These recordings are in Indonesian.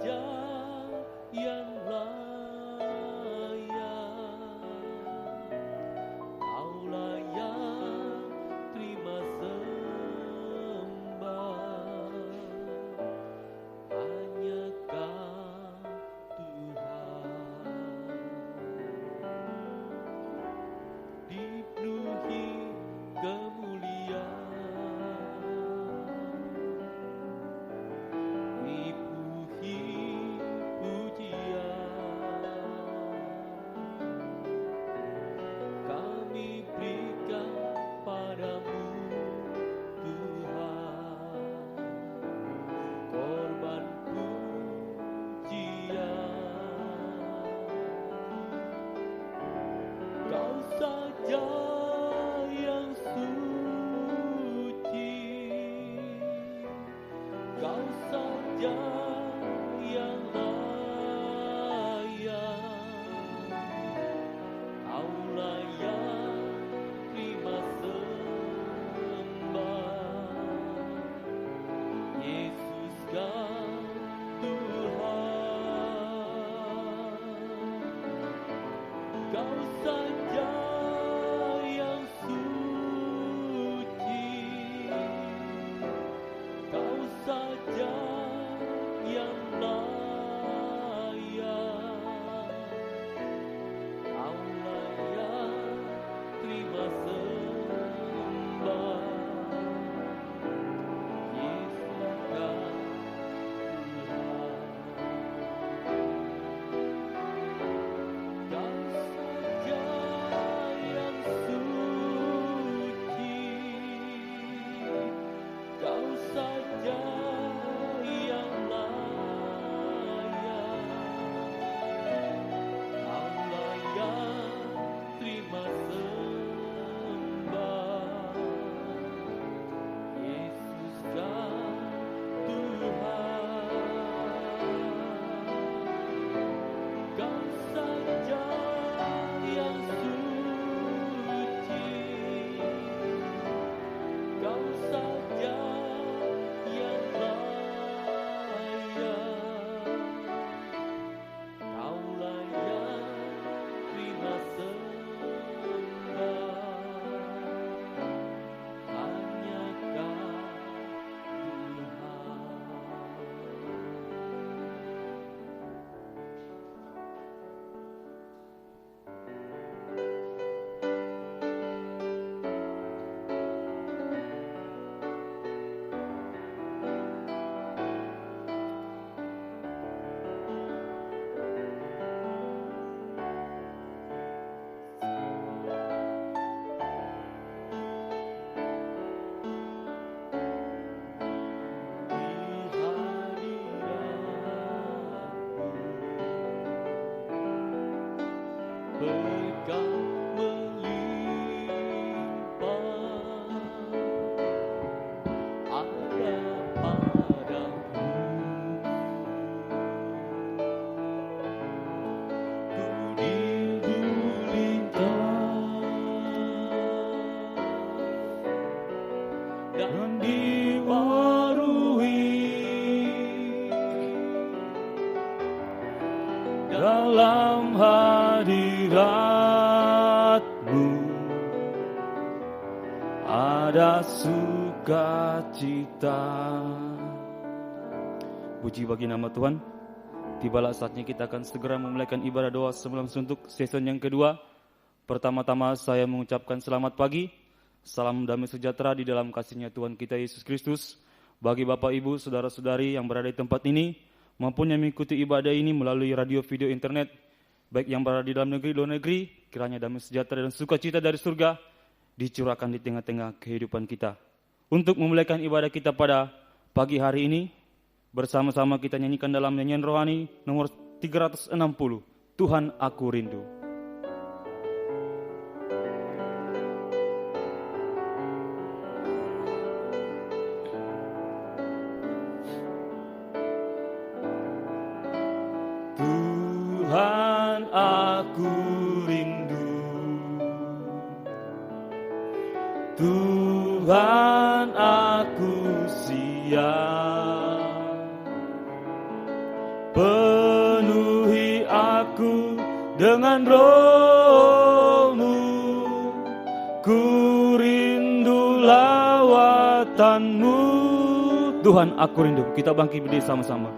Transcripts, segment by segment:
saja yang layak. Kau layak terima sembah. Hanya Kau Tuhan. Dipenuhi kemuliaan, dipenuhi pujian. Kami berikan padamu Tuhan, korban pujian. Kau saja yang suci, Kau saja yang layak. Kau layak terima sembah, Yesus Kau Tuhan. Kau saja yang suci, Kau saja yang layak. Kau layak terima sembah, Yesus Kau Tuhan. Kau saja yang suci, Kau saja yang layak. Kau layak terima sembah, Yesus Kau Tuhan. Kau saja yang suci, Kau saja yang layak. Kau layak terima sembah, hanya Kau Tuhan. Berkah melimpah ada padaku, ku digulingkan dan diwarui dalam hadirat-Mu ada sukacita. Puji bagi nama Tuhan. Tibalah saatnya kita akan segera memulaikan ibadah doa sebelum suntuk season yang kedua. Pertama-tama saya mengucapkan selamat pagi. Salam damai sejahtera di dalam kasih-Nya Tuhan kita Yesus Kristus. Bagi Bapak Ibu, Saudara-saudari yang berada di tempat ini maupun yang mengikuti ibadah ini melalui radio, video, internet, baik yang berada di dalam negeri, luar negeri, kiranya damai sejahtera dan sukacita dari surga dicurahkan di tengah-tengah kehidupan kita. Untuk memulaikan ibadah kita pada pagi hari ini, bersama-sama kita nyanyikan dalam nyanyian rohani nomor 360, Tuhan Aku Rindu. Tuhan aku rindu, Tuhan aku siap dengan rohmu. Ku rindu lawatanmu. Tuhan, aku rindu. Kita bangkit berdiri sama-sama.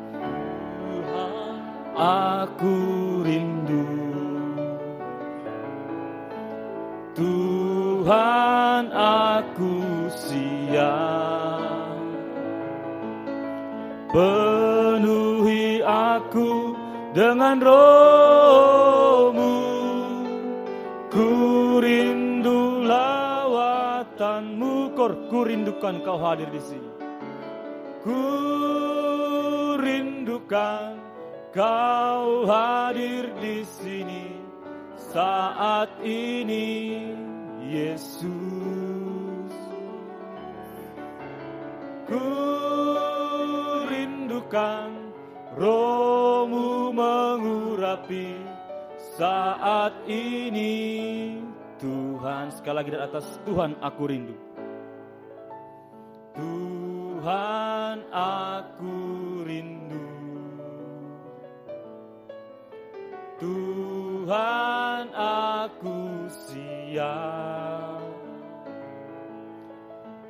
Aku rindu. Tuhan, aku siap. Penuhi aku dengan rohmu. Ku rindu lawatanmu. Ku rindukan kau hadir di sini. Ku rindukan kau hadir di sini saat ini, Yesus. Ku rindukan rohmu mengurapi saat ini, Tuhan. Sekali lagi dari atas, Tuhan, aku rindu. Tuhan, aku rindu. Tuhan, aku siap.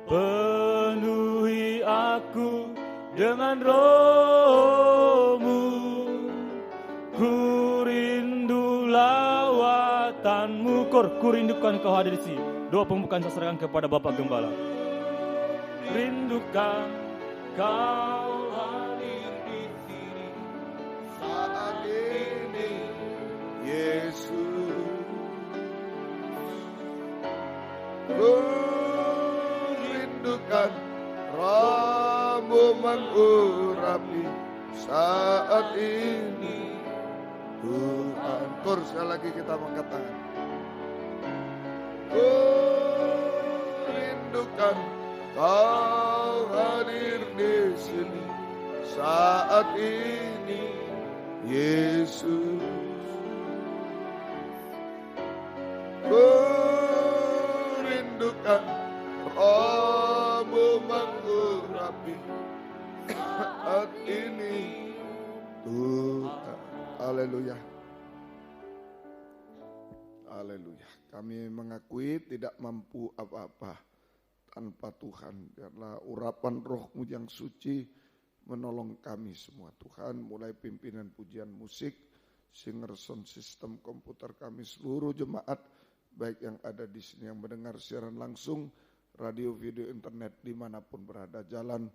Penuhi aku dengan rohmu. Ku rindu lawatanmu. Ku rindukan kau hadir di sini. Doa pembukaan saya serahkan kepada Bapak Gembala. Rindukan kau hadir di sini saat ini, Yesus. Ku rindukan rohmu mengurapi saat ini, Tuhan. Kor, sekali lagi kita angkat tangan. Ku rindukan kau hadir di sini saat ini, Yesus. Ku rindukan rohmu mengurapi saat ini, Tuhan. Haleluya. Haleluya. Kami mengakui tidak mampu apa-apa tanpa Tuhan. Biarlah urapan rohmu yang suci menolong kami semua, Tuhan. Mulai pimpinan pujian musik, singer sound system, komputer kami, seluruh jemaat, baik yang ada di sini yang mendengar siaran langsung, radio, video, internet, dimanapun berada. Jalan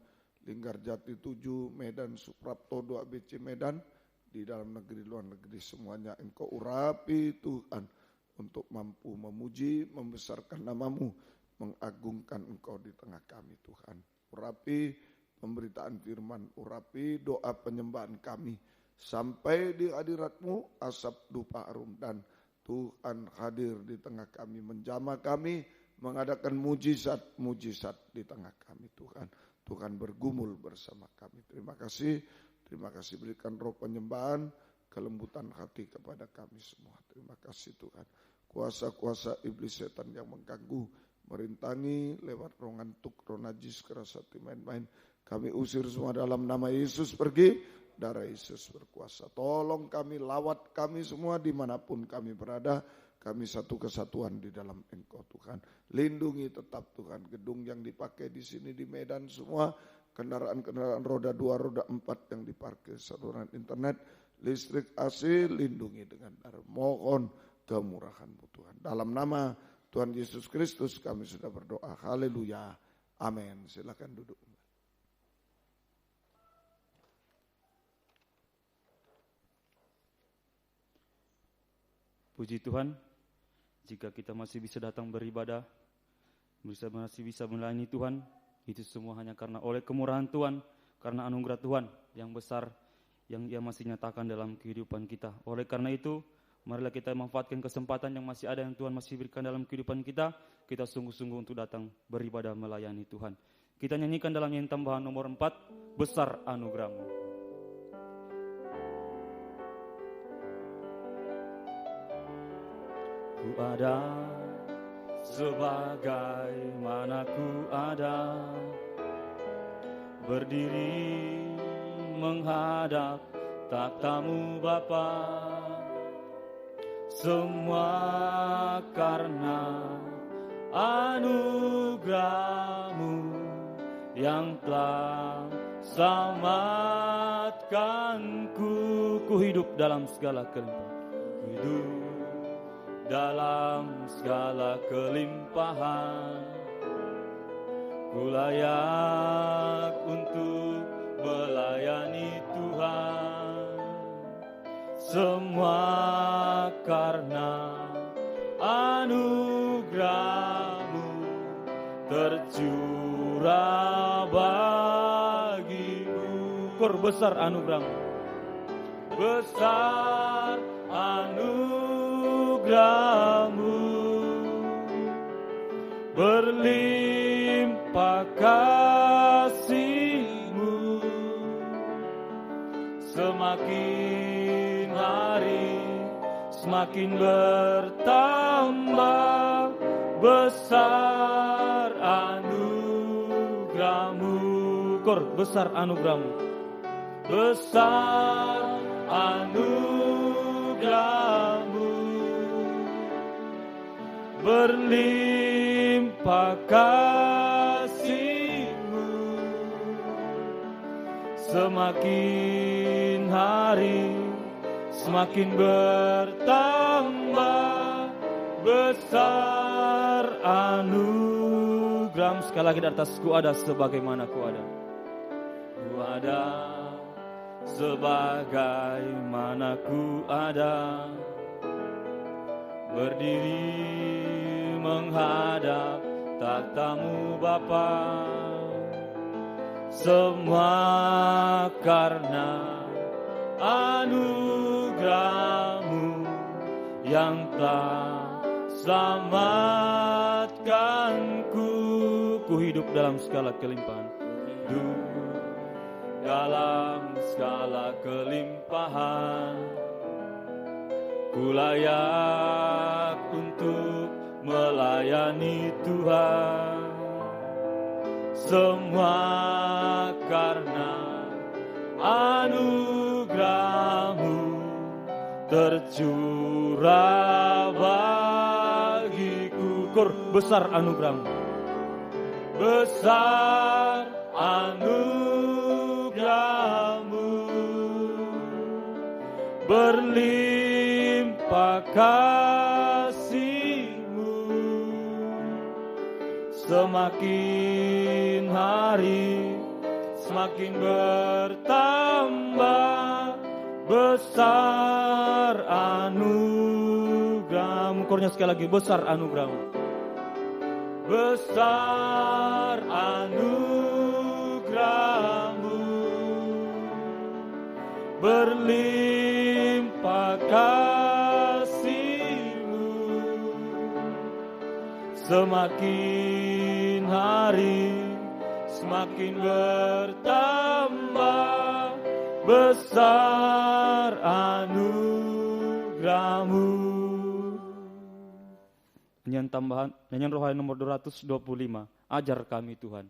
Linggarjati 7, Medan, Suprapto 2 ABC Medan, di dalam negeri, luar negeri, semuanya Engkau urapi Tuhan, untuk mampu memuji, membesarkan namamu, mengagungkan Engkau di tengah kami, Tuhan. Urapi pemberitaan firman, urapi doa penyembahan kami, sampai di hadirat-Mu asap dupa harum, dan Tuhan hadir di tengah kami, menjamah kami, mengadakan mujizat-mujizat di tengah kami, Tuhan. Tuhan bergumul bersama kami. Terima kasih berikan roh penyembahan, kelembutan hati kepada kami semua. Terima kasih Tuhan. Kuasa-kuasa iblis setan yang mengganggu, merintangi lewat roh ngantuk, roh najis, keras hati, main-main, kami usir semua dalam nama Yesus. Pergi, darah Yesus berkuasa. Tolong kami, lawat kami semua dimanapun kami berada. Kami satu kesatuan di dalam Engkau Tuhan. Lindungi tetap Tuhan gedung yang dipakai di sini di Medan semua. Kendaraan-kendaraan roda 2, roda 4 yang diparkir, saluran internet, listrik, AC, lindungi dengan darah. Mohon kemurahan-Mu Tuhan. Dalam nama Tuhan Yesus Kristus kami sudah berdoa. Haleluya. Amin. Silakan duduk. Puji Tuhan, jika kita masih bisa datang beribadah, masih bisa melayani Tuhan, itu semua hanya karena oleh kemurahan Tuhan, karena anugerah Tuhan yang besar yang Ia masih nyatakan dalam kehidupan kita. Oleh karena itu, marilah kita manfaatkan kesempatan yang masih ada, yang Tuhan masih berikan dalam kehidupan kita. Kita sungguh-sungguh untuk datang beribadah melayani Tuhan. Kita nyanyikan dalam nyanyian tambahan nomor 4, Besar Anugerah-Mu. Ku ada sebagaimana ku ada, berdiri menghadap takhta-Mu Bapa. semua karena anugerah-Mu yang telah selamatkanku. Ku hidup dalam segala kelimpahan, hidup dalam segala kelimpahan. Ku layak untuk melayani Tuhan, semua karena anugerah-Mu tercurah bagiku. Kur besar anugerah-Mu, besar anugerah-Mu, berlimpah kasih-Mu, semakin hari semakin bertambah besar anugerah-Mu. Kor besar anugerah-Mu, besar anugerah-Mu, berlimpah kasih-Mu, semakin hari semakin bertambah besar anugerah-Mu. Sekali lagi di atas, ku ada sebagaimana ku ada. Ku ada sebagaimana ku ada, berdiri menghadap tatamu Bapa, semua karena anugerah-Mu yang telah selamatkanku. Ku hidup dalam segala kelimpahan, hidup dalam segala kelimpahan. Ku layak untuk melayani Tuhan, semua karena anugerah-Mu tercurah bagiku. Kur besar anugerah-Mu, besar anugerah-Mu, berlimpah kasih-Mu, semakin hari semakin bertambah besar anugerah-Mu. Kornya sekali lagi, besar anugerah-Mu, besar anugerah-Mu, berlimpah kasih-Mu, semakin hari semakin bertambah besar anugerah-Mu. Nyanyian tambahan, nyanyian rohani nomor 225, ajar kami Tuhan.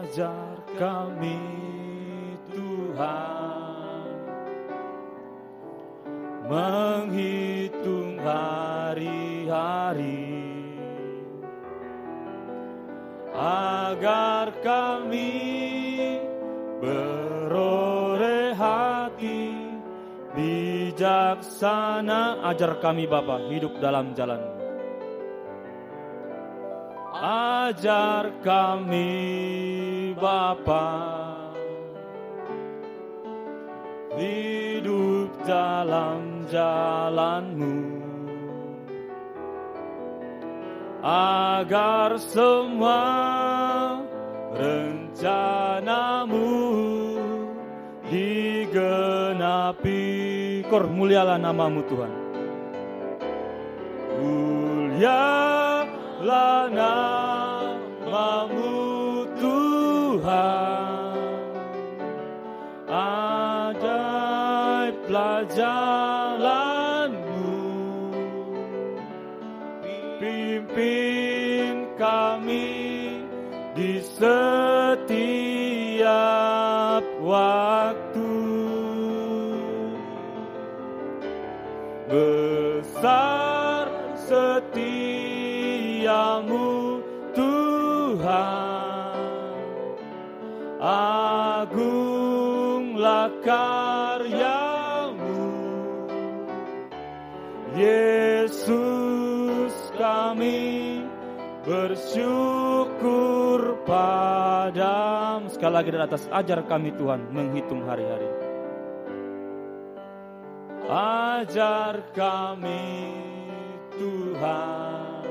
Ajar kami Tuhan menghitung hari-hari, agar kami beroleh hati bijaksana. Ajar kami Bapa hidup dalam jalan-Mu. Ajar kami Bapa hidup dalam jalan-Mu, agar semua rencana-Mu digenapi. Kor mulialah nama-Mu Tuhan, mulialah nama-Mu Tuhan, ajaiblah jalan-Mu, kami di setiap waktu. Besar setiamu Tuhan, agunglah karyamu. Yesus, kami bersyukur padamu. Sekali lagi dari atas, ajar kami Tuhan menghitung hari-hari. Ajar kami Tuhan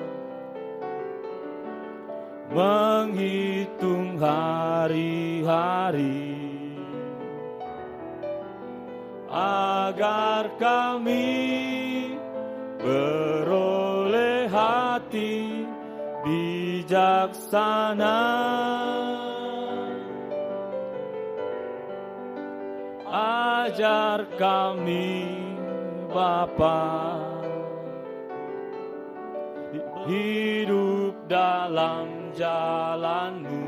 menghitung hari-hari, agar kami beroleh hati bijaksana. Ajar kami Bapa hidup dalam jalan-Mu,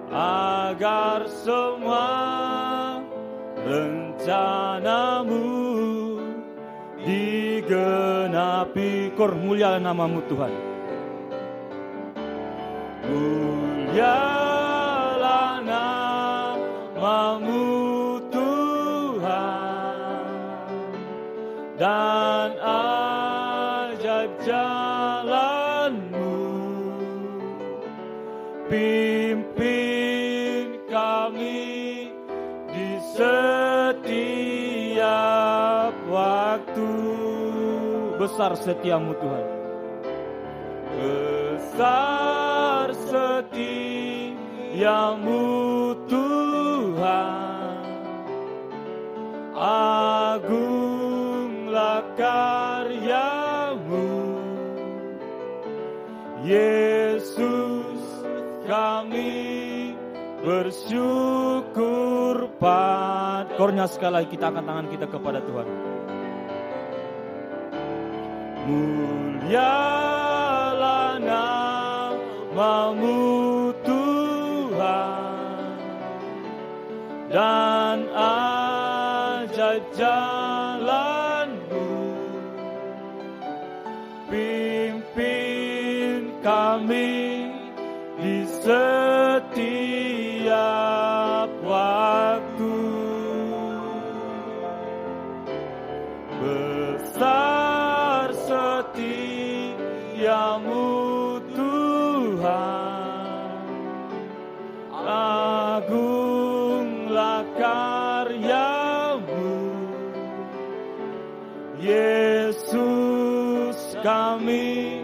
agar semua rencana-Mu digenapi. Kor, mulia nama-Mu Tuhan. Mulialah nama-Mu Tuhan, dan ajaib jalan-Mu. Pimpin kami di setiap waktu. Besar setiamu Tuhan, besar setiamu Tuhan, agunglah karyamu. Yesus, kami bersyukur padamu. Kornya sekali lagi kita angkat tangan kita kepada Tuhan. Mulialah nama-Mu Tuhan, dan ajaib jalan-Mu. Pimpin kami di setiap waktu. Besar setiamu Tuhan, agunglah karyamu. Yesus, kami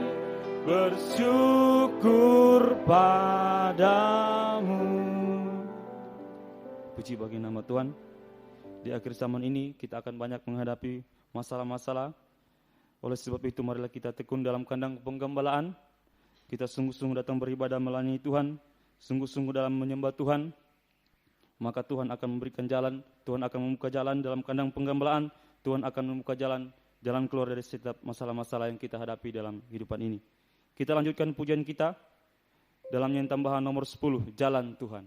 bersyukur padamu. Puji bagi nama Tuhan. Di akhir zaman ini kita akan banyak menghadapi masalah-masalah. Oleh sebab itu marilah kita tekun dalam kandang penggembalaan. Kita sungguh-sungguh datang beribadah melayani Tuhan, sungguh-sungguh dalam menyembah Tuhan. Maka Tuhan akan memberikan jalan, Tuhan akan membuka jalan dalam kandang penggembalaan. Tuhan akan membuka jalan keluar dari setiap masalah-masalah yang kita hadapi dalam kehidupan ini. Kita lanjutkan pujian kita dalam nyanyian tambahan nomor 10, Jalan Tuhan.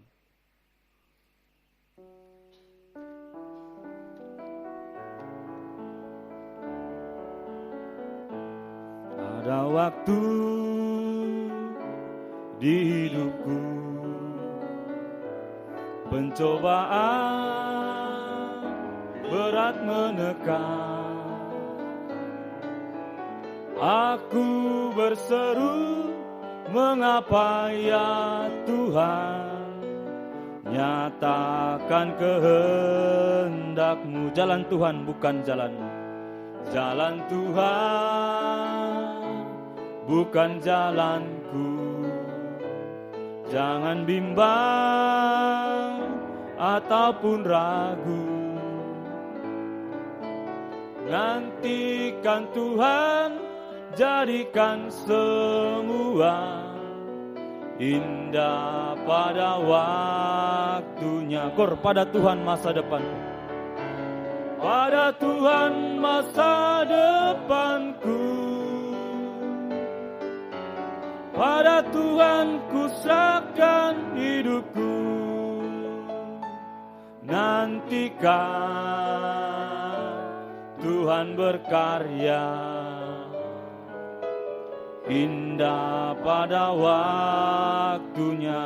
Ada waktu di hidupku, pencobaan berat menekan. Aku berseru, mengapa ya Tuhan, nyatakan kehendak-Mu. Jalan Tuhan bukan jalan-Mu. Jalan Tuhan bukan jalanku. Jangan bimbang ataupun ragu. Nantikan Tuhan, jadikan semua indah pada waktunya. Kor, pada Tuhan masa depan. Pada Tuhan masa depanku. pada Tuhan ku serahkan hidupku. Nantikan Tuhan berkarya, indah pada waktunya.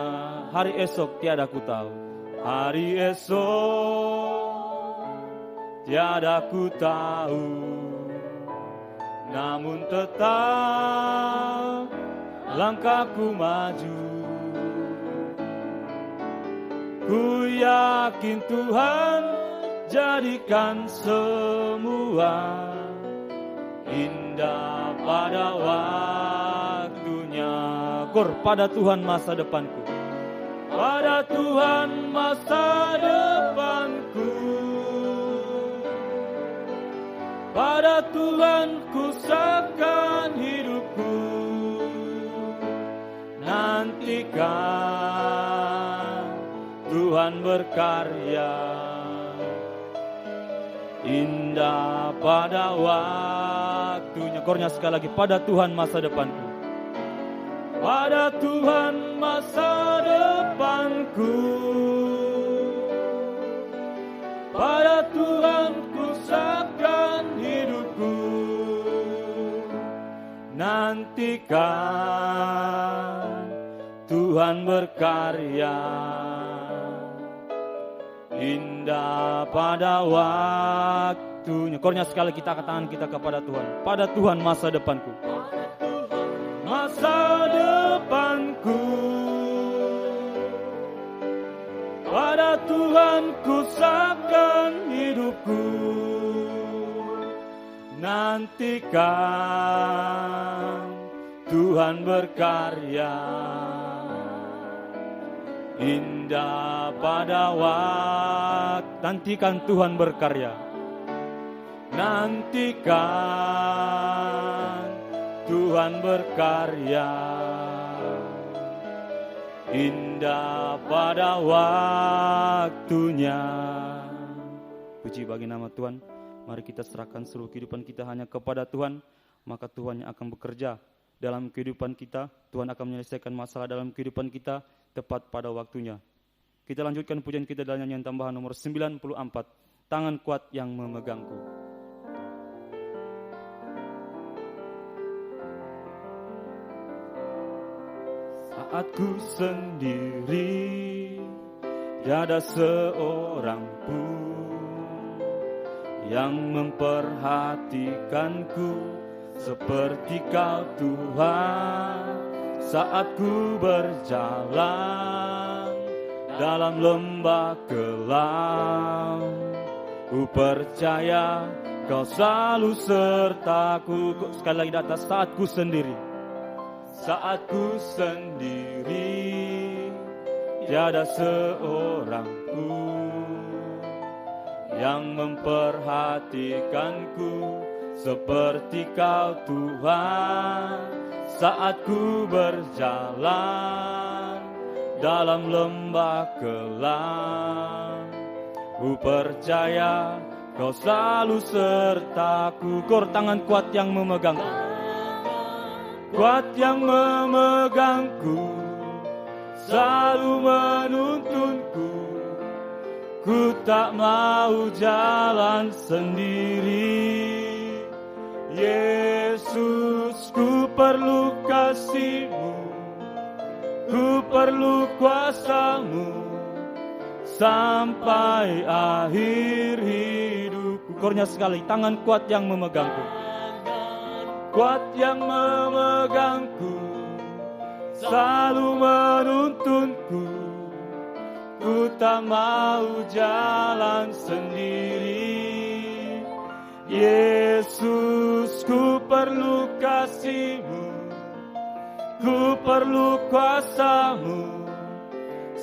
Hari esok tiada ku tahu, hari esok tiada ku tahu, namun tetap langkahku maju. Ku yakin Tuhan jadikan semua indah pada waktunya. Kor, pada Tuhan masa depanku, pada Tuhan masa depanku, pada Tuhan ku serahkan hidupku. Nantikan Tuhan berkarya, indah pada waktunya. Kornya sekali lagi, pada Tuhan masa depanku, pada Tuhan masa depanku, pada Tuhan ku serahkan hidupku. Nantikan Tuhan berkarya, indah pada waktunya. Kornya sekali kita angkat tangan kita kepada Tuhan. Pada Tuhan masa depanku, masa depanku, pada Tuhan ku serahkan hidupku. Nantikan Tuhan berkarya, indah pada waktu. Nantikan Tuhan berkarya, nantikan Tuhan berkarya, indah pada waktunya. Puji bagi nama Tuhan. Mari kita serahkan seluruh kehidupan kita hanya kepada Tuhan, maka Tuhan yang akan bekerja dalam kehidupan kita. Tuhan akan menyelesaikan masalah dalam kehidupan kita tepat pada waktunya. Kita lanjutkan pujian kita dalam nyanyian tambahan nomor 94, Tangan Kuat Yang Memegangku. Saat ku sendiri, tiada seorang pun yang memperhatikanku seperti Kau Tuhan. Saat ku berjalan dalam lembah kelam, ku percaya Kau selalu sertaku. Sekali lagi di atas, saat ku sendiri, saat ku sendiri, tiada seorang pun yang memperhatikanku seperti Kau Tuhan. Saat ku berjalan dalam lembah kelam, ku percaya Kau selalu sertaku. Kor, tangan kuat yang memegangku, kuat yang memegangku, selalu menuntunku. Ku tak mau jalan sendiri. Yesus, ku perlu kasih-Mu, ku perlu kuasa-Mu sampai akhir hidupku. Kornya sekali, tangan kuat yang memegangku, kuat yang memegangku, selalu menuntunku. Ku tak mau jalan sendiri. Yesus, ku perlu kasih-Mu, ku perlu kuasa-Mu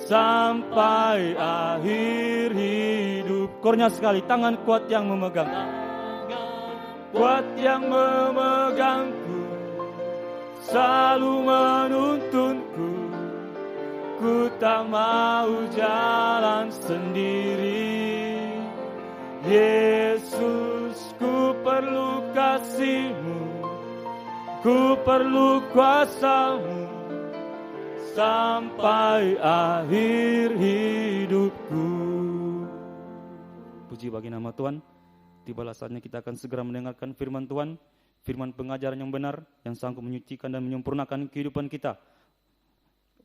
sampai akhir hidup. Kornya sekali, tangan kuat yang memegang, kuat yang memegangku, selalu menuntunku. Ku tak mau jalan sendiri. Yesus, ku perlu kasih-Mu, ku perlu kuasa-Mu sampai akhir hidupku. Puji bagi nama Tuhan. Tibalah saatnya kita akan segera mendengarkan firman Tuhan, firman pengajaran yang benar, yang sanggup menyucikan dan menyempurnakan kehidupan kita.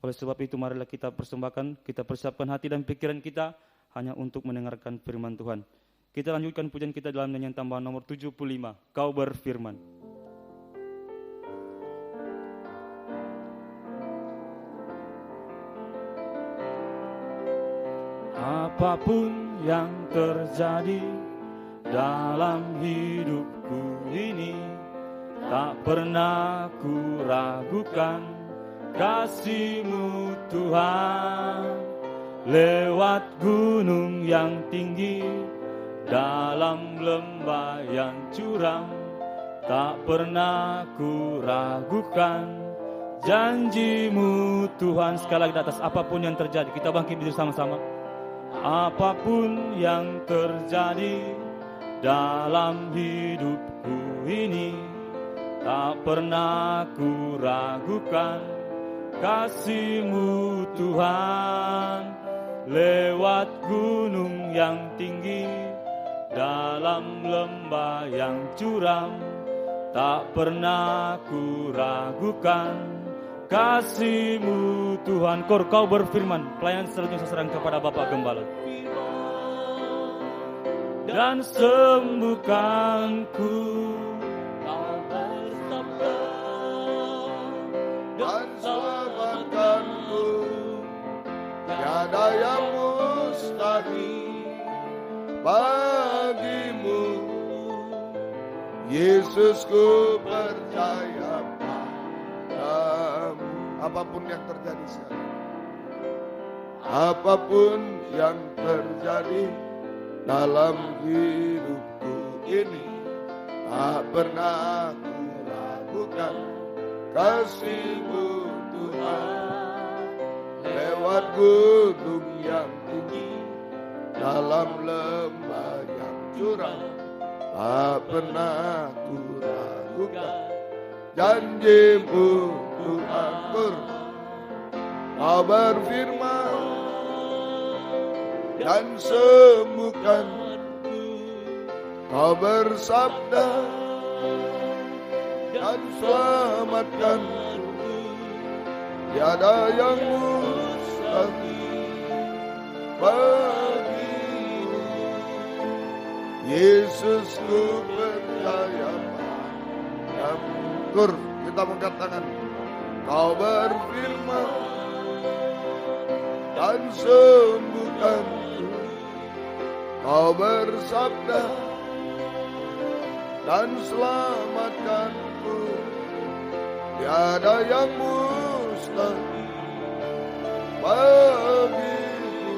Oleh sebab itu marilah kita persembahkan, kita persiapkan hati dan pikiran kita hanya untuk mendengarkan firman Tuhan. Kita lanjutkan pujian kita dalam nyanyian tambahan nomor 75, Kau berfirman. Apapun yang terjadi dalam hidupku ini, tak pernah ku ragukan kasih-Mu Tuhan. Lewat gunung yang tinggi, dalam lembah yang curam, tak pernah ku ragukan janji-Mu Tuhan. Sekali lagi di atas, apapun yang terjadi, kita bangkit bersama-sama. Apapun yang terjadi dalam hidupku ini, tak pernah ku ragukan kasih-Mu Tuhan. Lewat gunung yang tinggi, dalam lembah yang curam, tak pernah ku ragukan kasih-Mu Tuhan. Kau berfirman, pelayanan selanjutnya saya serahkan kepada Bapak Gembala. Dan sembuhkanku, Kau bersabda, dan selamatkanku, tiada yang mustahil bagimu. Yesus, ku percaya padamu. Apapun yang terjadi sekarang, apapun yang terjadi dalam hidupku ini, tak pernah ku ragukan kasih-Mu Tuhan. Lewat gunung yang tinggi, dalam lembah yang curam, tak pernah ku ragukan janji-Mu Tuhan. Kau berfirman dan sembuhkan, Kau bersabda dan selamatkan, tiada yang mustahil bagimu. Yesus, ku percaya padamu. Kita mengangkat tangan. Kau berfirman dan sembuhkan, Kau bersabda dan selamatkanku, tiada yang mustahil bagiku.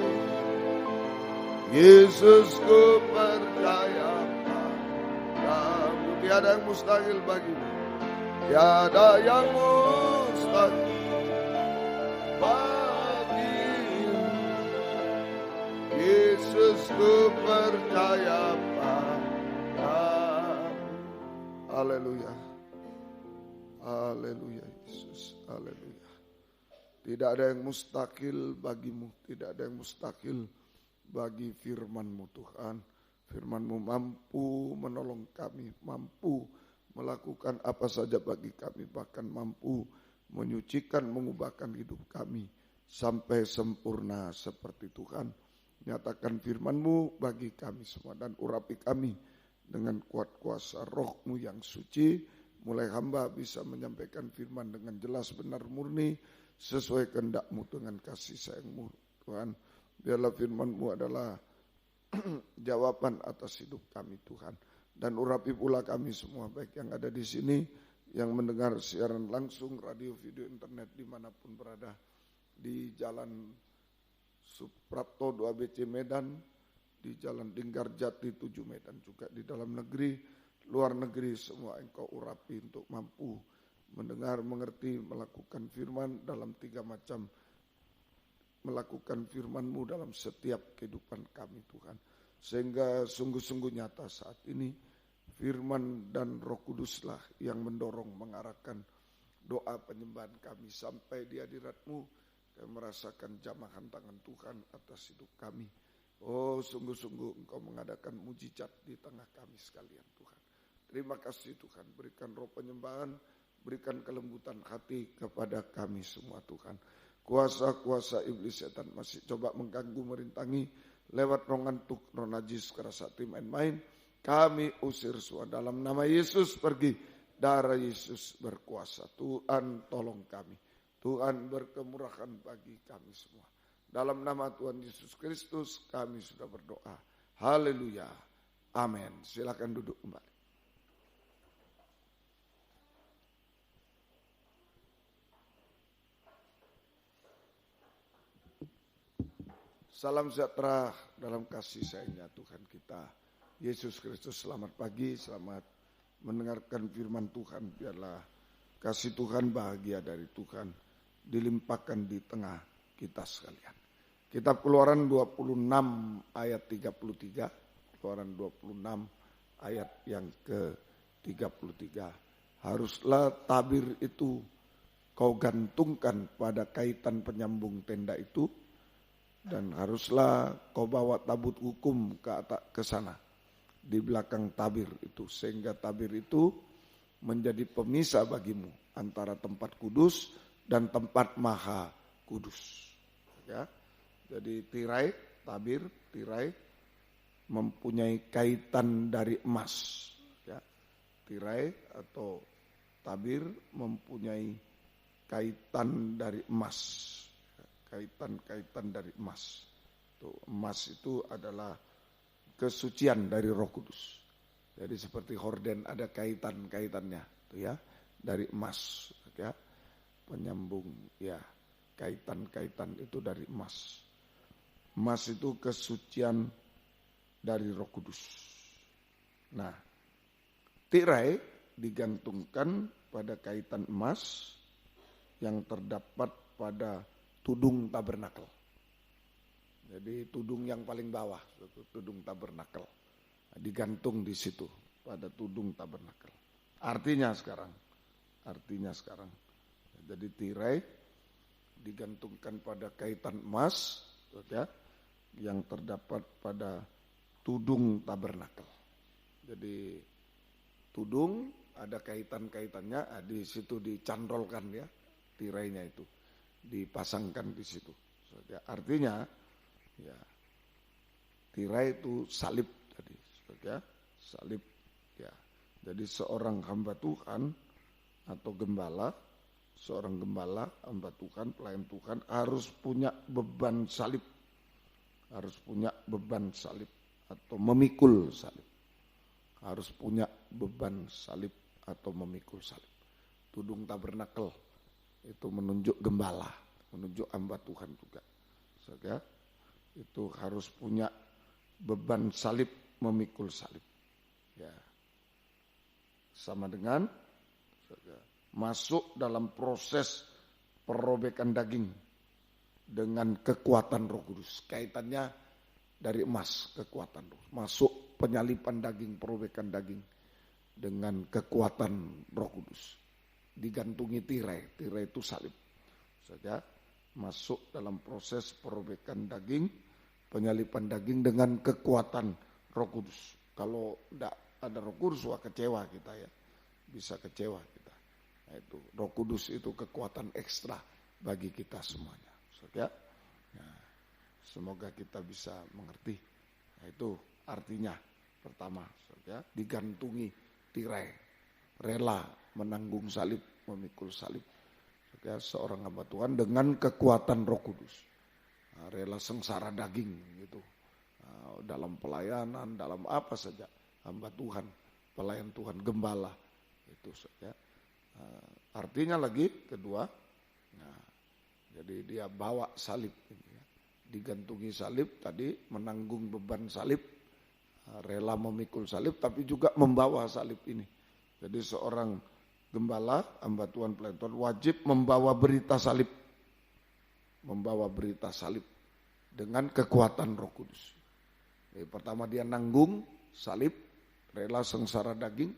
Yesus, ku percaya padamu. Tiada yang mustahil bagimu, tiada yang mustahil bagimu. Yesus, ku percaya padamu. Haleluya. Haleluya Yesus. Haleluya. Tidak ada yang mustahil bagimu, tidak ada yang mustahil bagi firman-Mu Tuhan. Firman-Mu mampu menolong kami, mampu melakukan apa saja bagi kami, bahkan mampu menyucikan, mengubahkan hidup kami sampai sempurna seperti Tuhan. Nyatakan firman-Mu bagi kami semua dan urapi kami dengan kuat kuasa Roh-Mu yang suci. Mulai hamba bisa menyampaikan firman dengan jelas, benar, murni, sesuai kehendak-Mu dengan kasih sayang-Mu Tuhan. Biarlah firman-Mu adalah jawaban atas hidup kami Tuhan. Dan urapi pula kami semua, baik yang ada di sini, yang mendengar siaran langsung, radio, video, internet, dimanapun berada. Di Jalan Suprapto 2BC Medan, di Jalan Linggarjati 7 Medan, juga di dalam negeri, luar negeri, semua Engkau urapi untuk mampu mendengar, mengerti, melakukan firman dalam 3 macam, melakukan firman-Mu dalam setiap kehidupan kami Tuhan. Sehingga sungguh-sungguh nyata saat ini firman dan Roh Kuduslah yang mendorong, mengarahkan, doa penyembahan kami sampai di hadirat-Mu dan merasakan jamahan tangan Tuhan atas hidup kami. Oh, sungguh-sungguh Engkau mengadakan mujizat di tengah kami sekalian Tuhan. Terima kasih Tuhan, berikan roh penyembahan, berikan kelembutan hati kepada kami semua Tuhan. Kuasa-kuasa iblis setan masih coba mengganggu, merintangi lewat roh ngantuk, roh najis, keras hati, main-main. Kami usir semua dalam nama Yesus, pergi. Darah Yesus berkuasa. Tuhan tolong kami. Tuhan berkemurahan bagi kami semua. Dalam nama Tuhan Yesus Kristus kami sudah berdoa. Haleluya. Amin. Silakan duduk kembali. Salam sejahtera dalam kasih sayangnya Tuhan kita Yesus Kristus. Selamat pagi, selamat mendengarkan firman Tuhan. Biarlah kasih Tuhan, bahagia dari Tuhan dilimpahkan di tengah kita sekalian. Kitab Keluaran 26 ayat 33. Keluaran 26 ayat yang ke-33. Haruslah tabir itu kau gantungkan pada kaitan penyambung tenda itu, dan haruslah kau bawa tabut hukum ke sana di belakang tabir itu, sehingga tabir itu menjadi pemisah bagimu antara tempat kudus dan tempat maha kudus. Ya, jadi tabir tirai mempunyai kaitan dari emas. Ya, tirai atau tabir mempunyai kaitan dari emas. Kaitan dari emas. Emas itu adalah kesucian dari Roh Kudus. Jadi seperti horden ada kaitannya, ya, dari emas, ya, penyambung, ya, kaitan itu dari emas. Emas itu kesucian dari Roh Kudus. Nah, tirai digantungkan pada kaitan emas yang terdapat pada tudung tabernakel. Jadi tudung yang paling bawah, tudung tabernakel, digantung di situ pada tudung tabernakel. Artinya sekarang, jadi tirai digantungkan pada kaitan emas, ya, yang terdapat pada tudung tabernakel. Jadi tudung ada kaitannya, di situ dicandolkan, ya, tirainya itu dipasangkan di situ. Artinya, ya, tirai itu salib tadi, ya, salib, ya. Jadi seorang hamba Tuhan atau gembala, seorang gembala, hamba Tuhan, pelayan Tuhan harus punya beban salib, atau memikul salib, harus punya beban salib atau memikul salib. Tudung tabernakel itu menunjuk gembala, menunjuk hamba Tuhan juga. Ya, itu harus punya beban salib, memikul salib. Ya, sama dengan masuk dalam proses perobekan daging dengan kekuatan Roh Kudus. Kaitannya dari emas, kekuatan Roh. Masuk penyalipan daging, perobekan daging dengan kekuatan Roh Kudus. Digantungi tirai itu salib. Saja masuk dalam proses perobekan daging, penyalipan daging dengan kekuatan Roh Kudus. Kalau tidak ada Roh Kudus, wah kecewa kita, ya. Bisa kecewa kita. Nah, itu Roh Kudus itu kekuatan ekstra bagi kita semuanya. Saja. Nah, semoga kita bisa mengerti. Nah, itu artinya pertama, saja, digantungi tirai, rela menanggung salib, memikul salib. Ya, seorang hamba Tuhan dengan kekuatan Roh Kudus, rela sengsara daging gitu, dalam pelayanan, dalam apa saja, hamba Tuhan, pelayan Tuhan, gembala itu saja. Artinya lagi kedua, jadi dia bawa salib, ya. Digantungi salib tadi, menanggung beban salib, rela memikul salib, tapi juga membawa salib ini. Jadi seorang gembala, hamba Tuhan, pelayan Tuhan wajib membawa berita salib. Membawa berita salib dengan kekuatan Roh Kudus. Jadi pertama dia nanggung salib, rela sengsara daging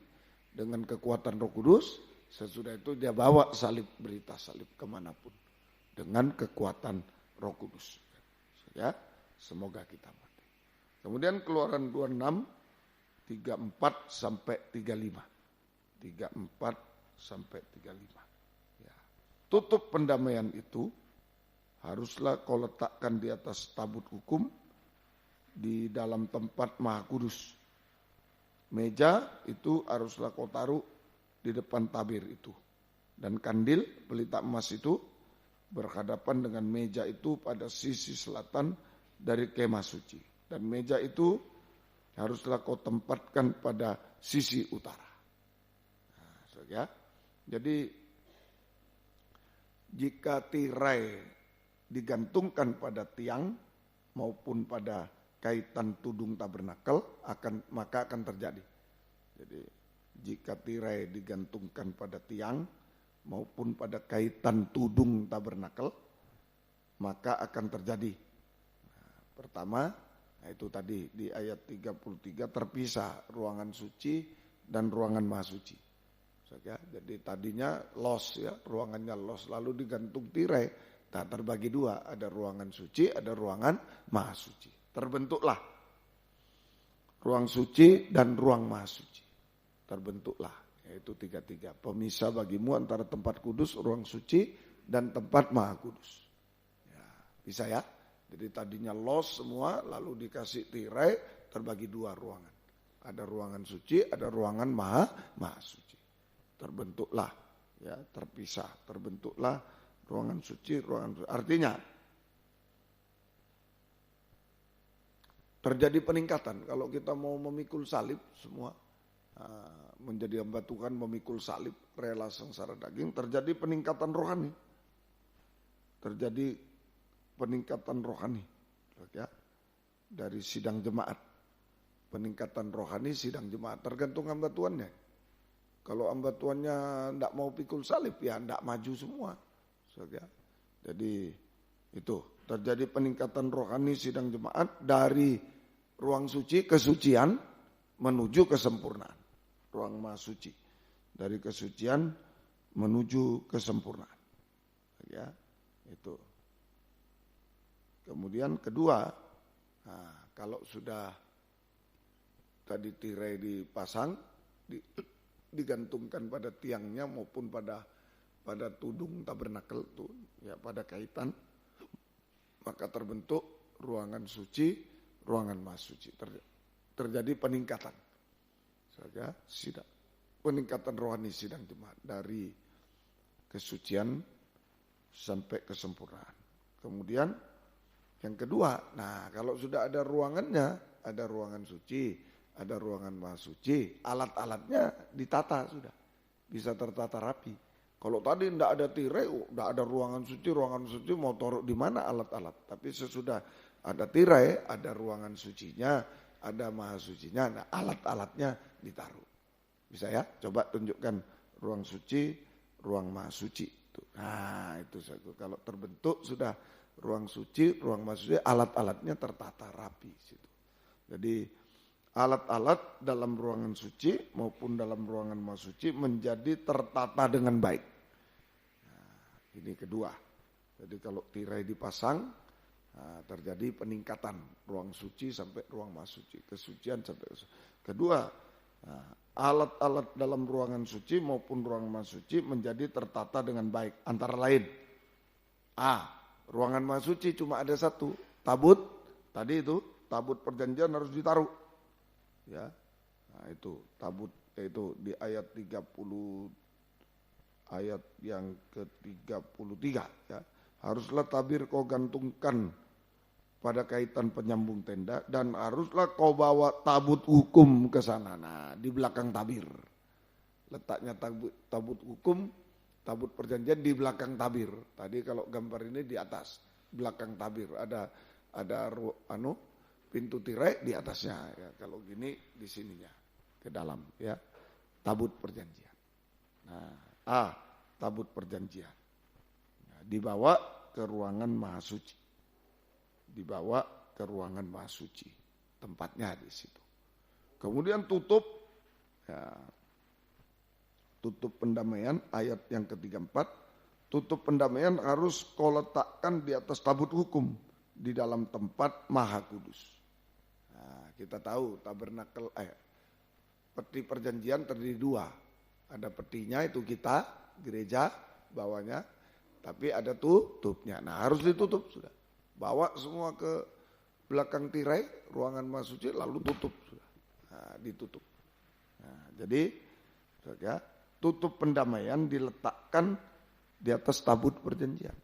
dengan kekuatan Roh Kudus. Sesudah itu dia bawa salib, berita salib kemanapun dengan kekuatan Roh Kudus. Ya, semoga kita mati. Kemudian Keluaran 26 34 sampai 35. 34 sampai 35. Ya. Tutup pendamaian itu haruslah kau letakkan di atas tabut hukum di dalam tempat Maha Kudus. Meja itu haruslah kau taruh di depan tabir itu. Dan kandil pelita emas itu berhadapan dengan meja itu pada sisi selatan dari kemah suci. Dan meja itu haruslah kau tempatkan pada sisi utara. Nah, ya. Jadi jika tirai digantungkan pada tiang maupun pada kaitan tudung tabernakel maka akan terjadi. Jadi jika tirai digantungkan pada tiang maupun pada kaitan tudung tabernakel maka akan terjadi. Nah, pertama, itu tadi di ayat 33 terpisah ruangan suci dan ruangan maha suci. Jadi tadinya los ya, ruangannya los lalu digantung tirai. Nah, terbagi dua, ada ruangan suci, ada ruangan maha suci. Terbentuklah ruang suci dan ruang maha suci. Terbentuklah, yaitu tiga-tiga. Pemisah bagimu antara tempat kudus, ruang suci, dan tempat maha kudus. Ya, bisa ya? Jadi tadinya los semua, lalu dikasih tirai, terbagi dua ruangan. Ada ruangan suci, ada ruangan maha suci. Terbentuklah, ya terpisah. Terbentuklah ruangan suci, ruangan suci. Artinya terjadi peningkatan. Kalau kita mau memikul salib semua, menjadi hamba Tuhan, memikul salib, rela sengsara daging, terjadi peningkatan rohani. Terjadi peningkatan rohani. Ya, dari sidang jemaat. Peningkatan rohani sidang jemaat. Tergantung hamba Tuhannya. Kalau hamba Tuhannya tidak mau pikul salib, ya tidak maju semua. Jadi itu terjadi peningkatan rohani sidang jemaat dari ruang suci kesucian menuju kesempurnaan. Ruang maha suci dari kesucian menuju kesempurnaan. Ya, itu. Kemudian kedua, nah, kalau sudah tadi tirai dipasang, digantungkan pada tiangnya maupun pada tudung tabernakel itu, ya pada kaitan, maka terbentuk ruangan suci, ruangan maha suci. Terjadi peningkatan. Saja sidang, peningkatan rohani sidang jemaat dari kesucian sampai kesempurnaan. Kemudian yang kedua, nah kalau sudah ada ruangannya, ada ruangan suci, ada ruangan maha suci, alat-alatnya ditata sudah, bisa tertata rapi. Kalau tadi tidak ada tirai, tidak ada ruangan suci mau taruh di mana alat-alat. Tapi sesudah ada tirai, ada ruangan sucinya, ada maha sucinya, nah alat-alatnya ditaruh. Bisa ya? Coba tunjukkan ruang suci, ruang maha suci. Nah itu satu. Kalau terbentuk sudah ruang suci, ruang maha suci, alat-alatnya tertata rapi. Jadi alat-alat dalam ruangan suci maupun dalam ruangan maha suci menjadi tertata dengan baik. Nah, ini kedua. Jadi kalau tirai dipasang, nah, terjadi peningkatan ruang suci sampai ruang maha suci, kesucian sampai kedua. Nah, alat-alat dalam ruangan suci maupun ruangan maha suci menjadi tertata dengan baik. Antara lain, ruangan maha suci cuma ada satu, tabut. Tadi itu tabut perjanjian harus ditaruh. Ya, nah itu tabut itu di ayat 30 ayat yang ke-33 ya. Haruslah tabir kau gantungkan pada kaitan penyambung tenda dan haruslah kau bawa tabut hukum ke sana. Nah, di belakang tabir. Letaknya tabut hukum, tabut perjanjian di belakang tabir. Tadi kalau gambar ini di atas, belakang tabir ada pintu tirai di atasnya ya, kalau gini di sininya ke dalam ya, tabut perjanjian. Nah, tabut perjanjian. Nah, dibawa ke ruangan maha suci. Dibawa ke ruangan maha suci. Tempatnya di situ. Kemudian tutup tutup pendamaian ayat yang ke-34. Tutup pendamaian harus kau letakkan di atas tabut hukum di dalam tempat maha kudus. Nah, kita tahu tabernakel peti perjanjian terdiri dua. Ada petinya itu kita, gereja bawahnya, tapi ada tutupnya. Nah harus ditutup sudah. Bawa semua ke belakang tirai, ruangan maha suci lalu tutup sudah. Nah, ditutup. Nah, jadi ya, tutup pendamaian diletakkan di atas tabut perjanjian.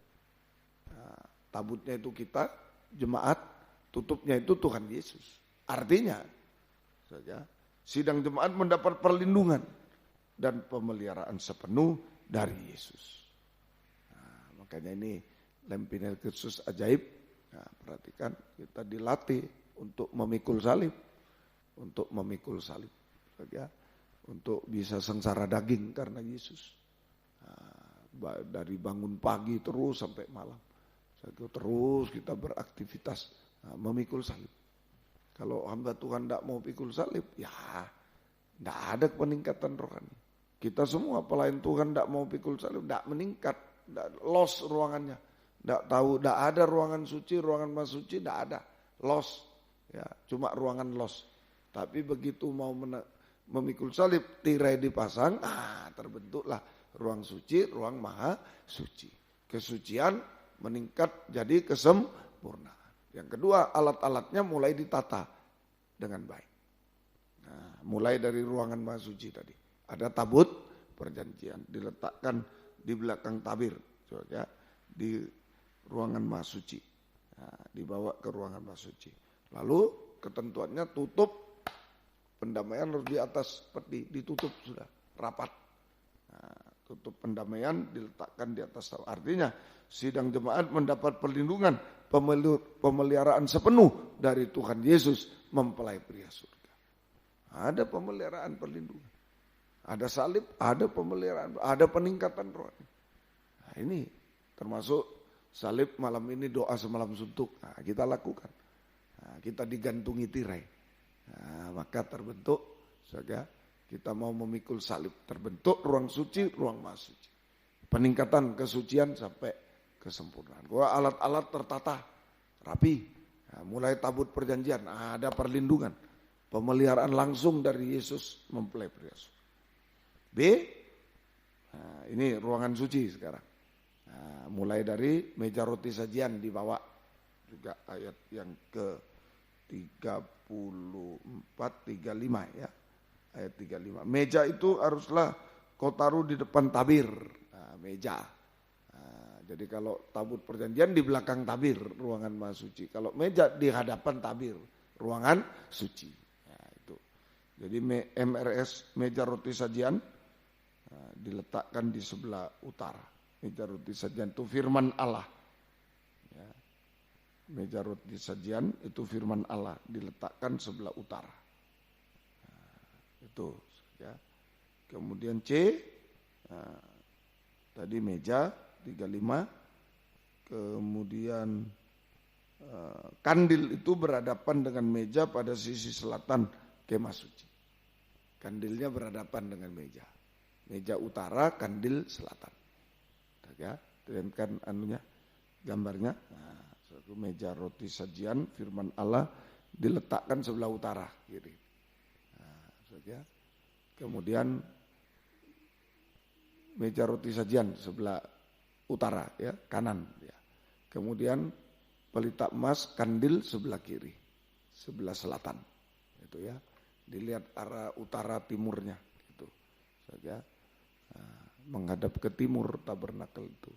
Nah, tabutnya itu kita, jemaat, tutupnya itu Tuhan Yesus. Artinya, saja sidang jemaat mendapat perlindungan dan pemeliharaan sepenuh dari Yesus. Nah, makanya ini lempinan khusus ajaib. Nah, perhatikan kita dilatih untuk memikul salib, saja, untuk bisa sengsara daging karena Yesus. Dari bangun pagi terus sampai malam. Terus kita beraktivitas memikul salib. Kalau hamba Tuhan tidak mau pikul salib, ya tidak ada peningkatan rohani. Kita semua pelayan Tuhan tidak mau pikul salib, tidak meningkat, lost ruangannya. Tidak tahu, tidak ada ruangan suci, ruangan maha suci, tidak ada. Lost, ya, cuma ruangan lost. Tapi begitu mau memikul salib, tirai dipasang, terbentuklah ruang suci, ruang maha suci. Kesucian meningkat jadi kesempurnaan. Yang kedua, alat-alatnya mulai ditata dengan baik. Nah, mulai dari ruangan maha suci tadi. Ada tabut perjanjian diletakkan di belakang tabir, ya, di ruangan maha suci. Nah, dibawa ke ruangan maha suci. Lalu ketentuannya tutup pendamaian harus di atas peti, ditutup sudah rapat. Nah, tutup pendamaian diletakkan di atas. Artinya sidang jemaat mendapat perlindungan, pemeliharaan sepenuh dari Tuhan Yesus mempelai pria surga. Ada pemeliharaan perlindungan. Ada salib, ada pemeliharaan, ada peningkatan rohani. Nah, ini termasuk salib malam ini doa semalam suntuk. Nah, kita lakukan. Nah, kita digantungi tirai. Nah, maka terbentuk saja kita mau memikul salib, terbentuk ruang suci, ruang maha suci. Peningkatan kesucian sampai kesempurnaan. Gua alat-alat tertata, rapi. Nah, mulai tabut perjanjian, ada perlindungan, pemeliharaan langsung dari Yesus mempelai pria surga. B, nah, ini ruangan suci sekarang. Nah, mulai dari meja roti sajian dibawa juga ayat yang ke 34, 35 ya. Ayat 35. Meja itu haruslah kau taruh di depan tabir. Nah, meja. Nah, jadi kalau tabut perjanjian di belakang tabir, ruangan maha suci. Kalau meja di hadapan tabir, ruangan suci. Nah, itu. Jadi MRS, meja roti sajian, diletakkan di sebelah utara. Meja roti sajian itu firman Allah. Ya. Meja roti sajian itu firman Allah, diletakkan sebelah utara. Itu ya. Kemudian C, tadi meja 35, kemudian kandil itu berhadapan dengan meja pada sisi selatan kemah suci. Kandilnya berhadapan dengan meja. Meja utara, kandil selatan. Ya, dan kan anunya gambarnya. Nah, satu meja roti sajian firman Allah diletakkan sebelah utara kiri. Ya. Kemudian meja roti sajian sebelah utara ya, kanan ya. Kemudian pelita emas kandil sebelah kiri, sebelah selatan. Itu ya. Dilihat arah utara timurnya gitu. Saja menghadap ke timur tabernakel itu.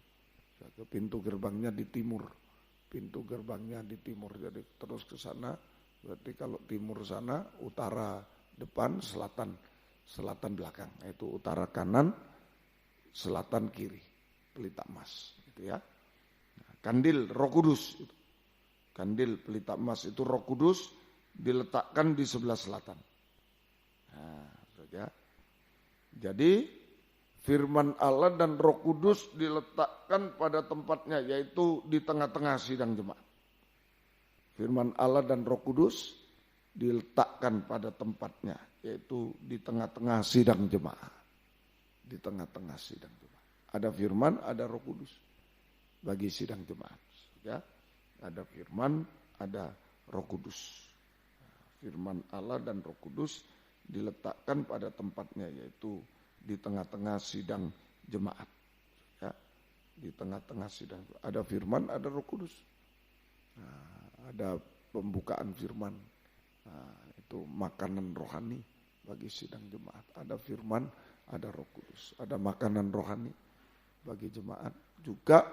Pintu gerbangnya di timur. Pintu gerbangnya di timur. Jadi terus ke sana, berarti kalau timur sana, utara depan, selatan belakang, itu utara kanan, selatan kiri, pelita emas, gitu ya. Nah, kandil Roh Kudus, kandil pelita emas itu Roh Kudus diletakkan di sebelah selatan. Nah, saja. Jadi firman Allah dan Roh Kudus diletakkan pada tempatnya, yaitu di tengah-tengah sidang jemaat. Firman Allah dan Roh Kudus diletakkan pada tempatnya, yaitu di tengah-tengah sidang jemaat. di tengah-tengah sidang jemaat. Ada firman, ada Roh Kudus bagi sidang jemaat. Ya, ada firman, ada Roh Kudus. Firman Allah dan Roh Kudus diletakkan pada tempatnya, yaitu di tengah-tengah sidang jemaat. Ya, di tengah-tengah sidang ada firman, ada Roh Kudus. Nah, ada pembukaan firman. Nah, itu makanan rohani bagi sidang jemaat. Ada firman, ada Roh Kudus. Ada makanan rohani bagi jemaat juga.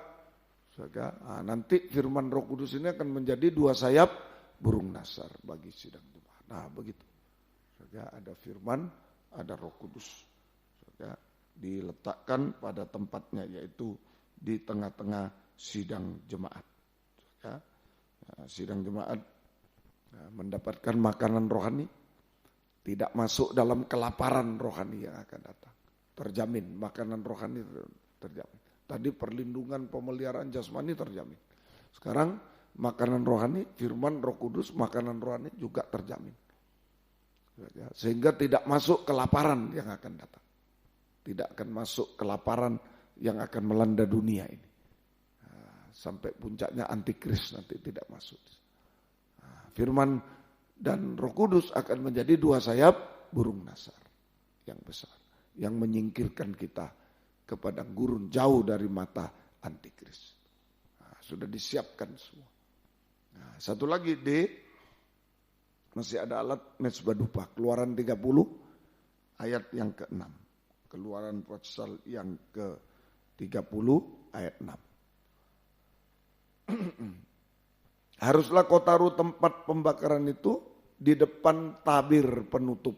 Nah, nanti firman Roh Kudus ini akan menjadi 2 sayap burung nasar bagi sidang jemaat. Nah, begitu. Ada firman, ada Roh Kudus. Diletakkan pada tempatnya, yaitu di tengah-tengah sidang jemaat. Sidang jemaat mendapatkan makanan rohani, tidak masuk dalam kelaparan rohani yang akan datang. Terjamin, makanan rohani terjamin. Tadi perlindungan pemeliharaan jasmani terjamin. Sekarang makanan rohani, firman Roh Kudus, makanan rohani juga terjamin. Sehingga tidak masuk kelaparan yang akan datang. Tidak akan masuk kelaparan yang akan melanda dunia ini. Sampai puncaknya antikris nanti tidak masuk. Firman dan Roh Kudus akan menjadi 2 sayap burung nasar yang besar, yang menyingkirkan kita ke padang gurun jauh dari mata antikris. Sudah disiapkan semua. Satu lagi masih ada alat mezbah dupa, Keluaran 30 ayat yang ke-6. Keluaran pasal yang ke-30 ayat 6. Haruslah kau taruh tempat pembakaran itu di depan tabir penutup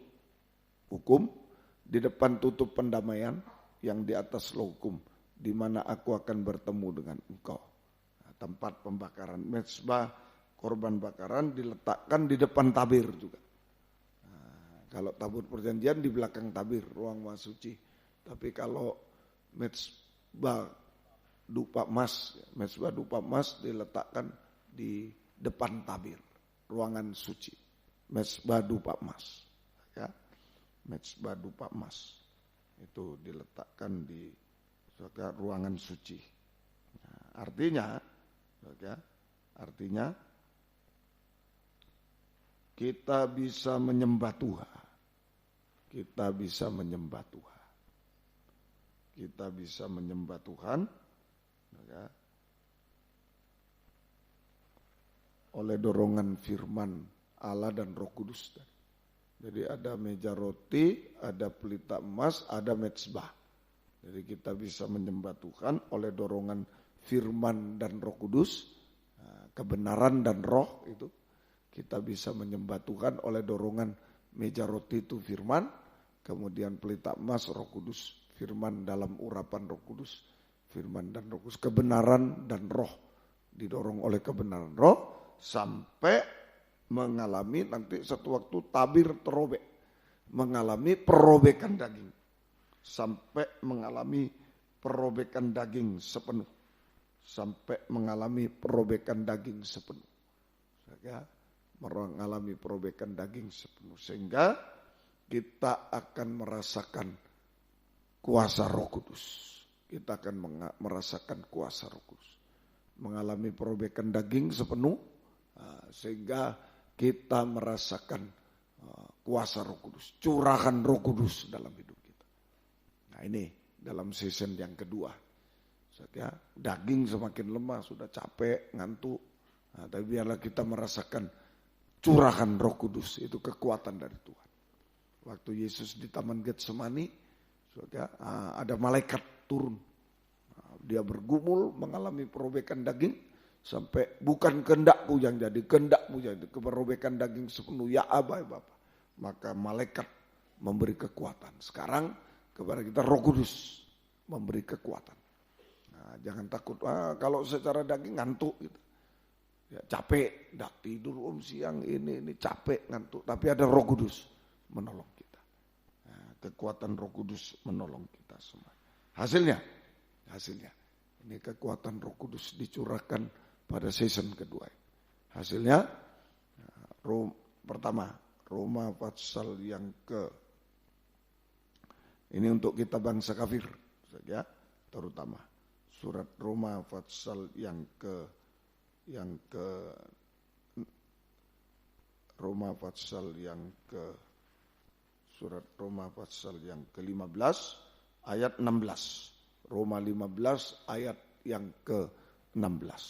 hukum, di depan tutup pendamaian yang di atas loh hukum, di mana aku akan bertemu dengan engkau. Tempat pembakaran, mezbah korban bakaran diletakkan di depan tabir juga. Kalau tabur perjanjian di belakang tabir, ruang maha suci. Tapi kalau mezbah dupa emas diletakkan di depan tabir, ruangan suci. Mezbah dupa emas, ya, mezbah dupa emas itu diletakkan di ruangan suci. Artinya kita bisa menyembah Tuhan. Kita bisa menyembah Tuhan. Kita bisa menyembah Tuhan oleh dorongan firman Allah dan Roh Kudus. Jadi ada meja roti, ada pelita emas, ada mezbah. Jadi kita bisa menyembah Tuhan oleh dorongan firman dan Roh Kudus, kebenaran dan roh itu. Kita bisa menyembah Tuhan oleh dorongan meja roti itu firman, kemudian pelita emas Roh Kudus, firman dalam urapan Roh Kudus, firman dan Roh Kudus, kebenaran dan roh, didorong oleh kebenaran roh sampai mengalami nanti satu waktu tabir terobek, mengalami perobekan daging, sampai mengalami perobekan daging sepenuh, sampai mengalami perobekan daging sepenuh. Mengalami perobekan daging sepenuh, sehingga kita akan merasakan kuasa Roh Kudus. Kita akan merasakan kuasa Roh Kudus, mengalami perobekan daging sepenuh, sehingga kita merasakan kuasa Roh Kudus, curahan Roh Kudus dalam hidup kita. Nah, ini dalam season yang kedua. Daging semakin lemah, sudah capek, ngantuk. Nah, tapi biarlah kita merasakan curahan Roh Kudus, itu kekuatan dari Tuhan. Waktu Yesus di Taman Getsemani, ada malaikat turun. Dia bergumul mengalami perobekan daging sampai bukan kehendakku yang jadi, kehendakmu jadi, perobekan daging sepenuh, ya Aba, ya Bapa. Maka malaikat memberi kekuatan. Sekarang kepada kita Roh Kudus memberi kekuatan. Nah, jangan takut, kalau secara daging ngantuk gitu. Ya, capek, dak tidur siang ini capek, ngantuk. Tapi ada Roh Kudus menolong kita. Nah, kekuatan Roh Kudus menolong kita semua. Hasilnya, ini kekuatan Roh Kudus dicurahkan pada season kedua. Hasilnya, pertama, Roma pasal yang Ini untuk kita bangsa kafir saja, terutama surat Roma pasal yang ke surat Roma pasal yang ke-15 ayat 16. Roma 15 ayat yang ke-16.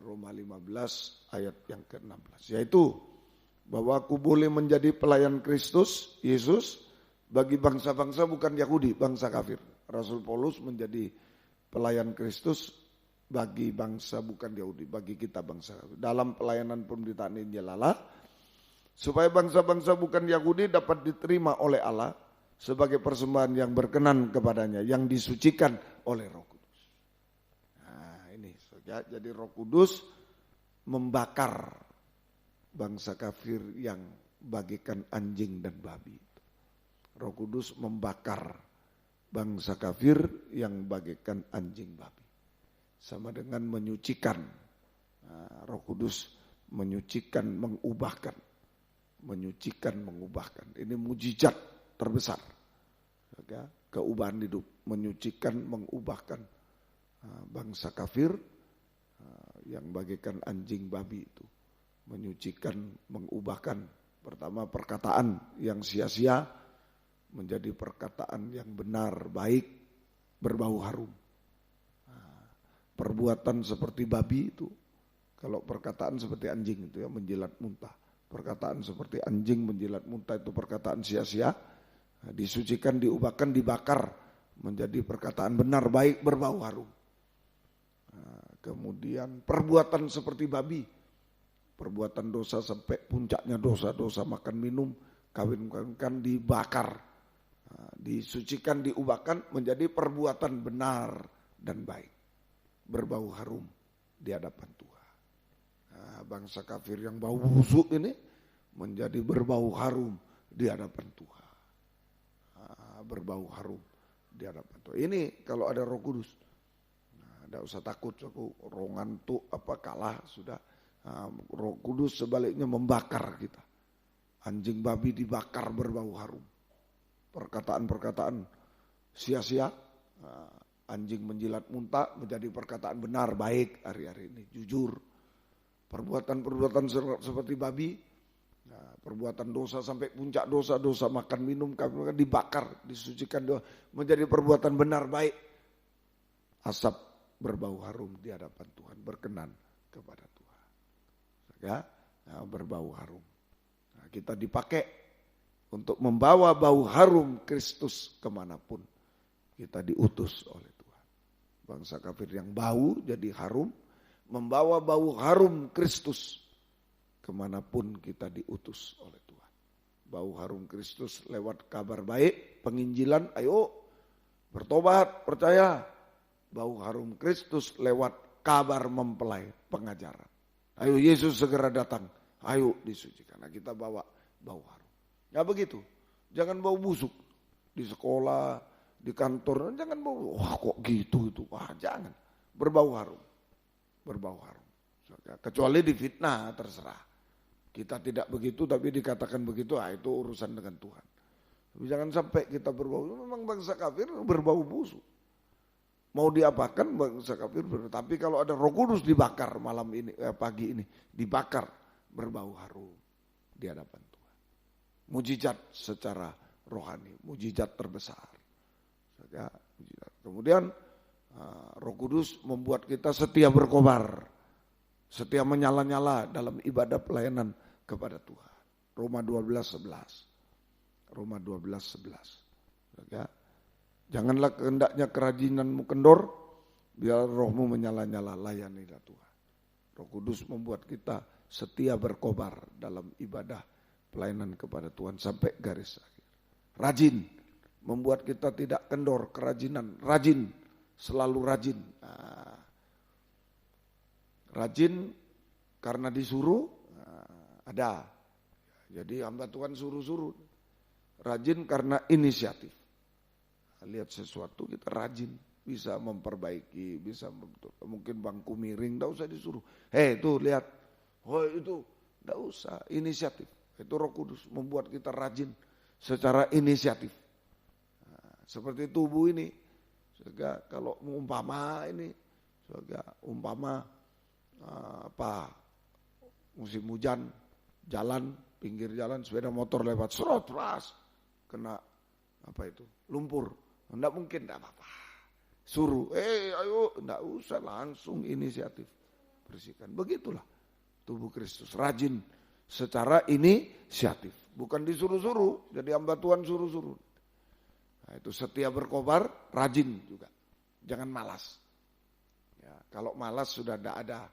Roma 15 ayat yang ke-16. Yaitu bahwa aku boleh menjadi pelayan Kristus Yesus bagi bangsa-bangsa bukan Yahudi, bangsa kafir. Rasul Paulus menjadi pelayan Kristus bagi bangsa bukan Yahudi, bagi kita bangsa kafir. Dalam pelayanan pemberitaan Injil Allah, supaya bangsa-bangsa bukan Yahudi dapat diterima oleh Allah sebagai persembahan yang berkenan kepadanya, yang disucikan oleh Roh Kudus. Nah ini, jadi Roh Kudus membakar bangsa kafir yang bagikan anjing dan babi. Roh Kudus membakar bangsa kafir yang bagikan anjing babi. Sama dengan menyucikan. Nah, Roh Kudus menyucikan, mengubahkan. Menyucikan, mengubahkan. Ini mujizat terbesar. Ya, keubahan hidup. Menyucikan, mengubahkan bangsa kafir yang bagikan anjing babi itu. Menyucikan, mengubahkan. Pertama perkataan yang sia-sia menjadi perkataan yang benar, baik, berbau harum. Perbuatan seperti babi itu, kalau perkataan seperti anjing itu ya, menjilat muntah. Perkataan seperti anjing menjilat muntah itu perkataan sia-sia. Disucikan, diubahkan, dibakar menjadi perkataan benar, baik, berbau harum. Kemudian perbuatan seperti babi, perbuatan dosa sampai puncaknya dosa makan minum, kawin-kawinkan, dibakar. Disucikan, diubahkan menjadi perbuatan benar dan baik, berbau harum di hadapan Tuhan. Bangsa kafir yang bau busuk ini menjadi berbau harum di hadapan Tuhan. Berbau harum di hadapan Tuhan. Ini kalau ada Roh Kudus, tidak usah takut, aku roh ngantuk apa kalah sudah. Roh Kudus sebaliknya membakar kita. Anjing babi dibakar berbau harum. Perkataan-perkataan sia-sia, anjing menjilat muntah menjadi perkataan benar, baik hari-hari ini, jujur. Perbuatan-perbuatan seperti babi, perbuatan dosa sampai puncak dosa makan minum, dibakar, disucikan menjadi perbuatan benar, baik. Asap berbau harum di hadapan Tuhan, berkenan kepada Tuhan. Ya, berbau harum. Kita dipakai untuk membawa bau harum Kristus kemanapun kita diutus oleh Tuhan. Bangsa kafir yang bau jadi harum, membawa bau harum Kristus kemanapun kita diutus oleh Tuhan. Bau harum Kristus lewat kabar baik, penginjilan, ayo bertobat, percaya. Bau harum Kristus lewat kabar mempelai, pengajaran. Ayo Yesus segera datang, ayo disucikan. Nah, kita bawa bau harum. Ya begitu, jangan bau busuk di sekolah, di kantor, jangan bau, wah kok gitu itu, wah jangan, berbau harum, kecuali difitnah terserah, kita tidak begitu tapi dikatakan begitu, itu urusan dengan Tuhan. Tapi jangan sampai kita berbau, memang bangsa kafir berbau busuk, mau diapakan bangsa kafir, tapi kalau ada Roh Kudus dibakar malam ini, pagi ini, dibakar berbau harum di hadapan Tuhan. Mujizat secara rohani, mujizat terbesar. Kemudian Roh Kudus membuat kita setia berkobar, setia menyala-nyala dalam ibadah pelayanan kepada Tuhan. Roma 12:11. Roma 12:11. Janganlah kehendaknya kerajinanmu kendor, biar rohmu menyala-nyala, layanilah Tuhan. Roh Kudus membuat kita setia berkobar dalam ibadah pelayanan kepada Tuhan sampai garis akhir. Rajin, membuat kita tidak kendor, kerajinan, rajin, selalu rajin. Rajin karena disuruh, ada. Jadi hamba Tuhan suruh-suruh. Rajin karena inisiatif. Lihat sesuatu kita rajin, bisa memperbaiki, bisa mungkin bangku miring, tidak usah disuruh. Tuh lihat, itu tidak usah, inisiatif. Itu Roh Kudus membuat kita rajin secara inisiatif. seperti tubuh ini, saudara, kalau umpama ini, saudara, umpama musim hujan, jalan, pinggir jalan, sepeda motor lewat, serot, ras, kena lumpur, enggak mungkin, enggak apa-apa. Suruh, ayo, enggak usah, langsung inisiatif bersihkan. Begitulah tubuh Kristus, rajin secara inisiatif, bukan disuruh-suruh, jadi hamba Tuhan suruh-suruh. Nah, itu setia berkobar, rajin juga, jangan malas. Ya, kalau malas sudah enggak ada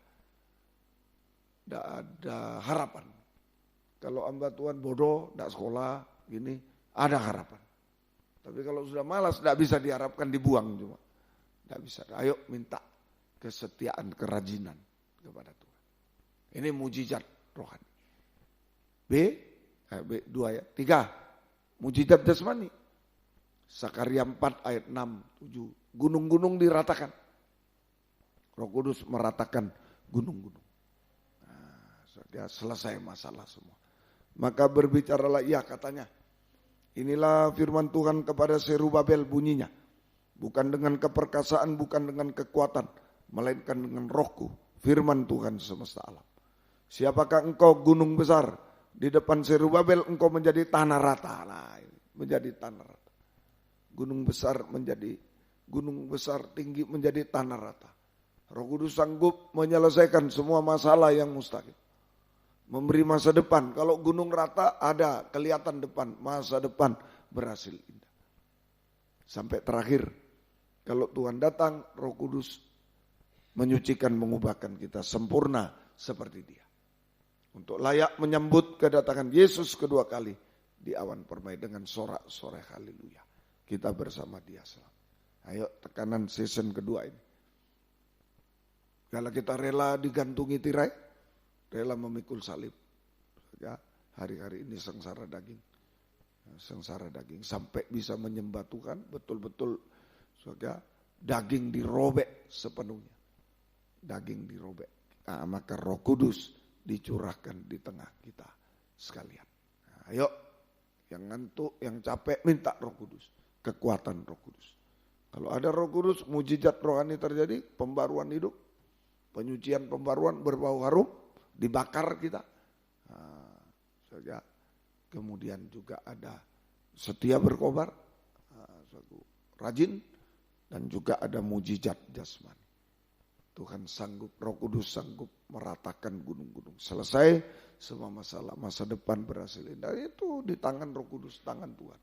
harapan. Kalau hamba Tuhan bodoh, enggak sekolah, gini, ada harapan. Tapi kalau sudah malas, enggak bisa diharapkan, dibuang cuma. Enggak bisa. Ayo minta kesetiaan, kerajinan kepada Tuhan. Ini mujizat rohani. B2 ya. 3. Mujizat jasmani. Sakaria 4 ayat 6, 7. Gunung-gunung diratakan. Roh Kudus meratakan gunung-gunung. Dia selesai masalah semua. Maka berbicaralah ia, katanya, inilah firman Tuhan kepada Zerubabel bunyinya, bukan dengan keperkasaan, bukan dengan kekuatan, melainkan dengan rohku, firman Tuhan semesta alam. Siapakah engkau gunung besar? Di depan Zerubabel engkau menjadi tanah rata. Nah, menjadi tanah rata. Gunung besar tinggi menjadi tanah rata. Roh Kudus sanggup menyelesaikan semua masalah yang mustahil. Memberi masa depan. Kalau gunung rata ada kelihatan depan, masa depan berhasil indah. Sampai terakhir, kalau Tuhan datang, Roh Kudus menyucikan, mengubahkan kita sempurna seperti Dia. Untuk layak menyambut kedatangan Yesus kedua kali di awan permai dengan sorak-sorai haleluya. Kita bersama Dia selalu. Ayo tekanan season kedua ini. Kalau kita rela digantungi tirai, rela memikul salib, ya, hari-hari ini sengsara daging sampai bisa menyembah Tuhan betul-betul, saudara, daging dirobek sepenuhnya, nah, maka Roh Kudus dicurahkan di tengah kita sekalian. Nah, ayo, yang ngantuk, yang capek, minta Roh Kudus, kekuatan Roh Kudus. Kalau ada Roh Kudus, mujizat rohani terjadi, pembaruan hidup, penyucian, pembaruan, berbau harum, dibakar kita. Nah, saja. Kemudian juga ada setia berkobar, rajin, dan juga ada mujizat jasmani. Tuhan sanggup, Roh Kudus sanggup meratakan gunung-gunung. Selesai semua masalah, masa depan berhasil indah. Itu di tangan Roh Kudus, tangan Tuhan.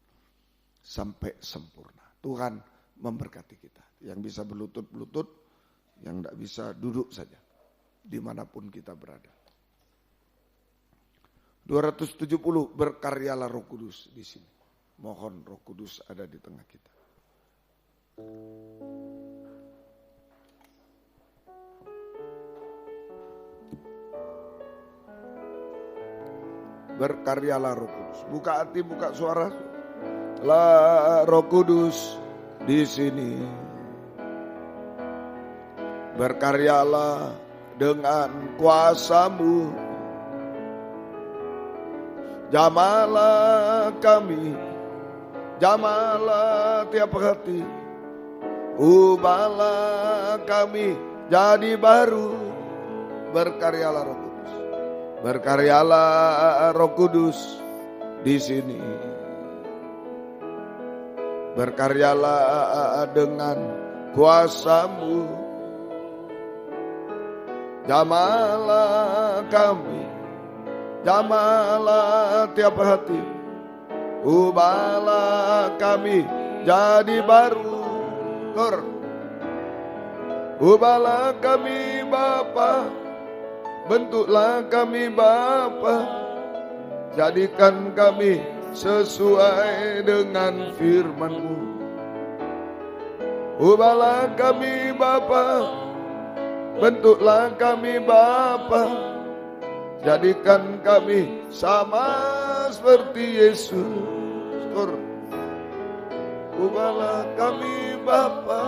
Sampai sempurna. Tuhan memberkati kita. Yang bisa berlutut-lutut, yang tidak bisa duduk saja. Dimanapun kita berada. 270, berkaryalah Roh Kudus di sini. Mohon Roh Kudus ada di tengah kita. Berkaryalah Roh Kudus. Buka hati, buka suara. Lah Roh Kudus di sini. Berkaryalah dengan kuasa-Mu. Jamalah kami, jamalah tiap hati, ubahlah kami jadi baru. Berkaryalah Roh Kudus, berkaryalah Roh Kudus di sini. Berkaryalah dengan kuasa-Mu, jamalah kami, jamalah tiap hati, ubahlah kami jadi baru. Ubahlah kami Bapa, bentuklah kami Bapa, jadikan kami sesuai dengan firman-Mu. Ubahlah kami Bapa, bentuklah kami Bapa, jadikan kami sama seperti Yesus. Ubahlah kami Bapa,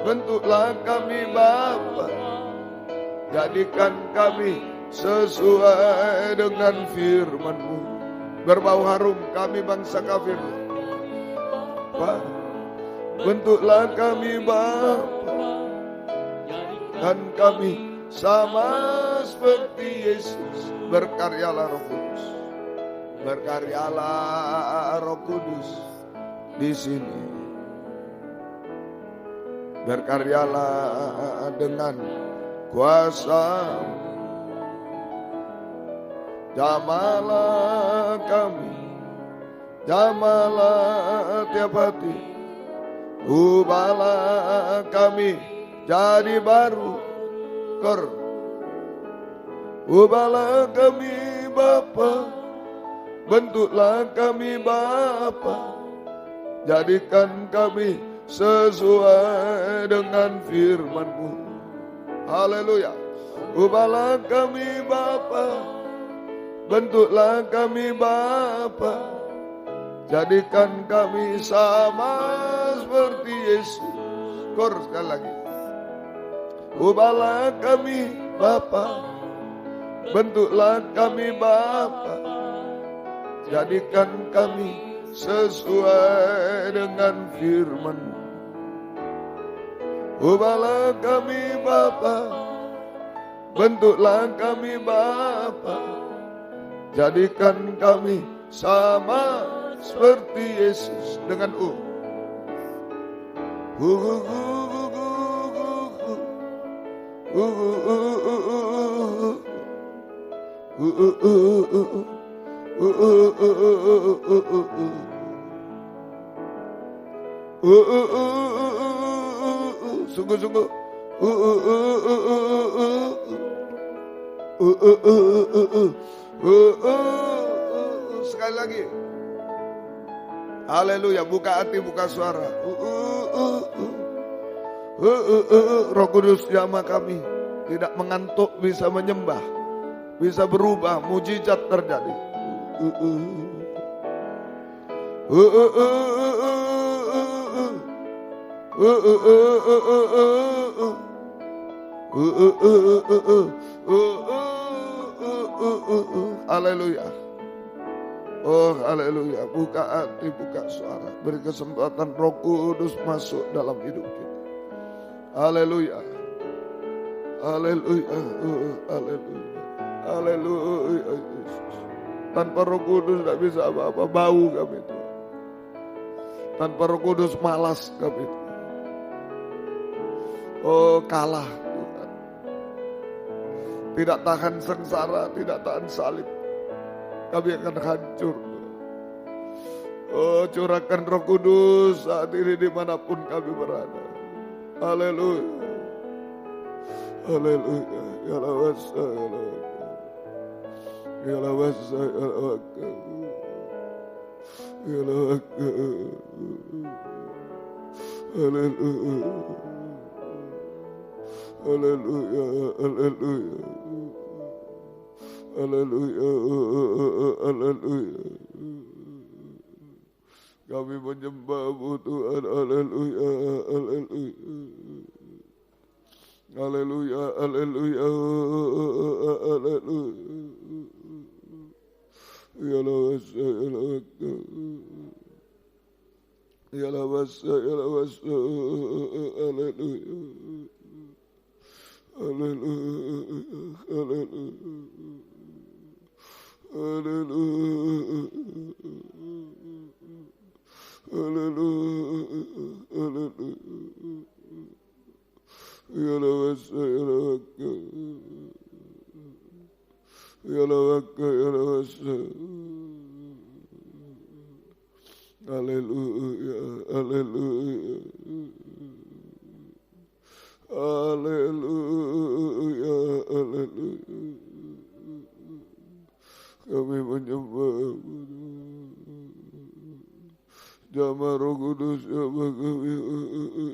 bentuklah kami Bapa, jadikan kami sesuai dengan firman-Mu. Berbau harum kami bangsa kafir, Bapa, bentuklah kami Bapa, dan kami sama seperti Yesus. Berkaryalah Roh Kudus, berkaryalah Roh Kudus di sini. Berkaryalah dengan kuasa. Jamalah kami, jamalah tiap hati. Ubahlah kami jadi baru. Ubahlah kami Bapa, bentuklah kami Bapa, jadikan kami sesuai dengan firman-Mu. Haleluya. Ubahlah kami Bapa, bentuklah kami Bapa, jadikan kami sama seperti Yesus. Sekali lagi. Ubahlah kami Bapa, bentuklah kami Bapa, jadikan kami sesuai dengan firman-Mu. Ubahlah kami Bapa, bentuklah kami Bapa, jadikan kami sama seperti Yesus. Dengan sungguh-sungguh. Sekali lagi. Haleluya, buka hati, buka suara. Roh Kudus jamah kami, tidak mengantuk, bisa menyembah, bisa berubah, mujizat terjadi. Haleluya. Oh haleluya, buka hati, buka suara, beri kesempatan Roh Kudus masuk dalam hidup kita. Haleluya. Haleluya. Haleluya. Haleluya. Tanpa Roh Kudus tidak bisa apa-apa, bau kami itu. Tanpa Roh Kudus malas kami itu. Oh kalah Tuhan. Tidak tahan sengsara, tidak tahan salib. Kami akan hancur. Oh curahkan Roh Kudus saat ini dimanapun kami berada. Haleluya. Haleluya. Ya lawasa, ya lawasa, ya lawaka, ya lawaka. Haleluya. Haleluya. Haleluya. Haleluya. Haleluya. Kami menyembah-Mu Tuhan. Haleluya. Haleluya. Haleluya. Haleluya. Haleluya. Ya lawasa, ya lawaka, ya lawasa, ya lawasa. Haleluya. Haleluya. Haleluya. Haleluya. Haleluya. Haleluya. Ya lawasa, ya lawaka, ya lawaka, ya lawasa. Haleluya. Haleluya. Haleluya. Haleluya. Kami menyembah-Mu. Jamah Roh Kudus, jamah kami,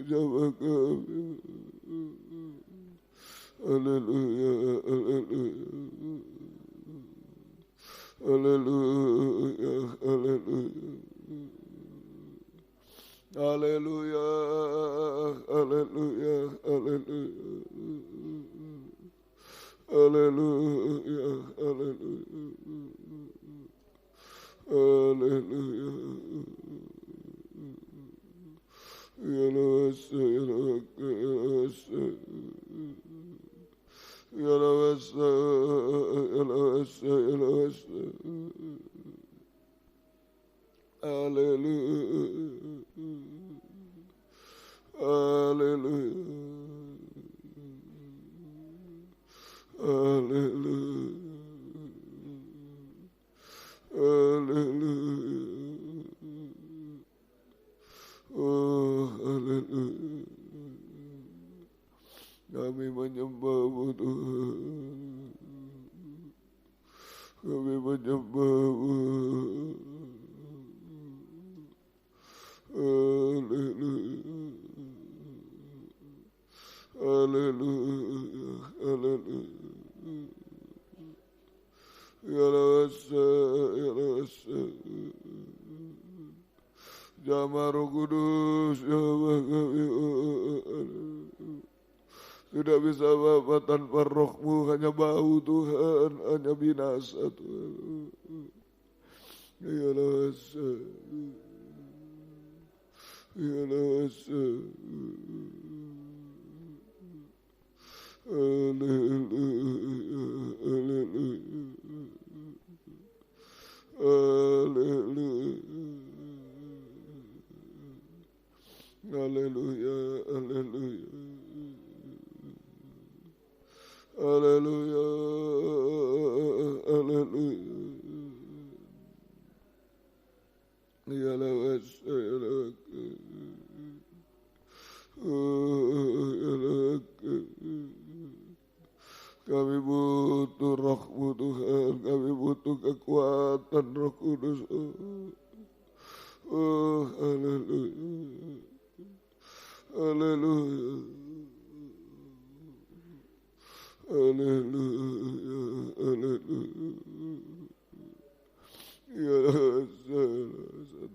jamah kami. Haleluya. Haleluya. Haleluya. Haleluya. Haleluya. Haleluya. Haleluya. Haleluya. Haleluya. Haleluya. Kami menyembah-Mu Tuhan. Kami menyembah-Mu. Haleluya. Haleluya. Haleluya. Ya rasa, ya rasa. Jamaah Roh Kudus, ya kami. Tidak bisa apa tanpa Roh-Mu, hanya bau Tuhan, hanya binasa Tuhan. Ya rasa. Ya rasa. Haleluya. Haleluya. Haleluya. Haleluya. Haleluya. Haleluya. Haleluya. Ya lawas, ya lawas. Kami butuh Roh-Mu Tuhan, kami butuh kekuatan Roh Kudus. Haleluya. Haleluya. Haleluya. Haleluya. Ya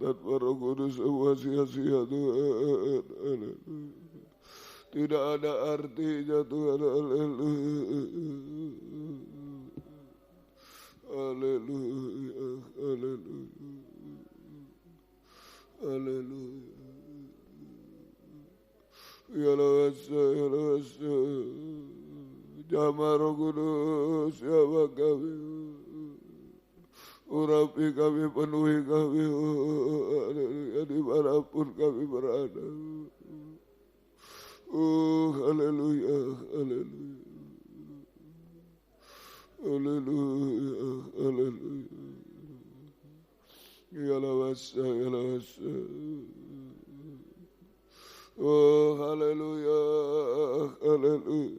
tanpa Roh Kudus semua sia-sia Tuhan. Haleluya. Tidak ada artinya Tuhan. Haleluya. Haleluya. Haleluya. Haleluya. Ya rasa, ya rasa. Jamaah Roh Kudus, ya kami. Urapi kami, penuhi kami. Dimanapun kami berada. Haleluya, haleluya. Haleluya, haleluya. Ya lawasa, ya lawasa. Haleluya, haleluya.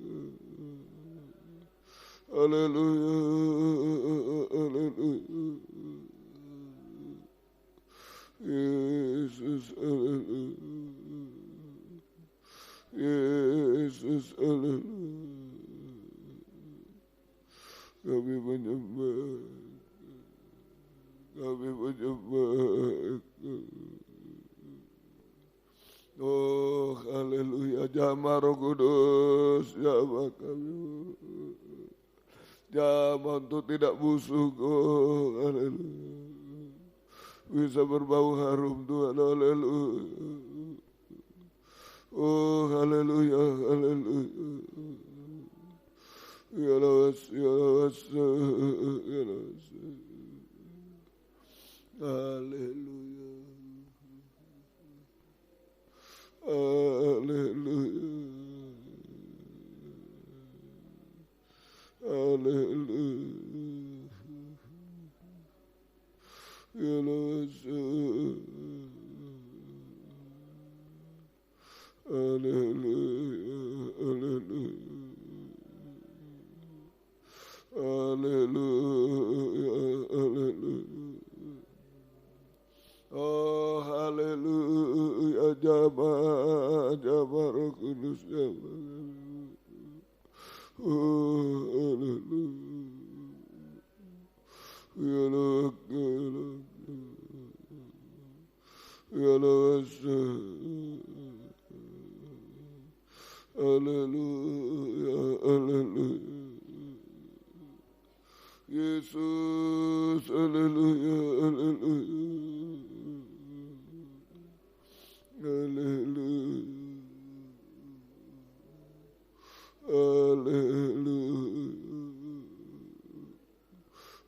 Haleluya, haleluya. Yesus, haleluya. Yesus, haleluya. Kami menyembah. Kami menyembah. Oh, haleluya. Jamaah Roh Kudus, jamaah kami. Jamaah untuk tidak busuk. Oh, haleluya. Bisa berbau harum Tuhan, haleluya. Oh, haleluya, haleluya. Ya lawas, ya lawas, ya lawas. Haleluya. Haleluya. Haleluya. Ya lawas. Haleluya. Haleluya. Haleluya. Haleluya. Oh, haleluya. Jamaah, jamaah Roh Kudus, jamaah. Oh, haleluya. Ya Lord, ya Lord. Ya Lord. Haleluya, haleluya. Yesus, haleluya, haleluya. Haleluya.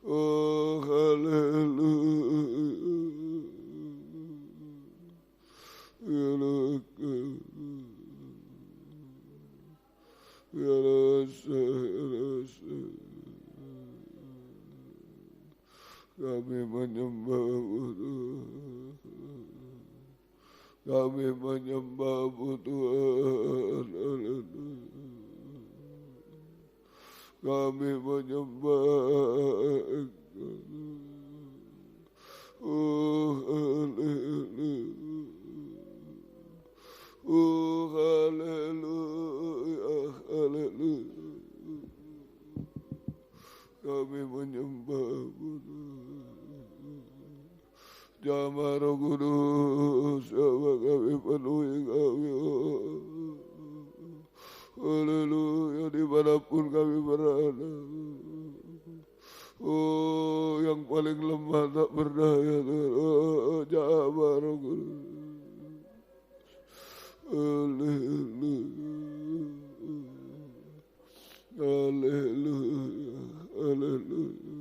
Oh haleluya. Ya Rabbi. Ya Rabbi. Kami menyembah-Mu, kami menyembah-Mu Tuhan. Kami menyembah. Oh haleluya. Oh haleluya. Haleluya. Kami menyembah-Mu. Jamaah Roh Kudus, sama kami penuhi kami. Haleluya, dimanapun kami berada. Oh, yang paling lemah tak berdaya. Oh, Jamaah Roh Kudus. Haleluya. Haleluya. Haleluya.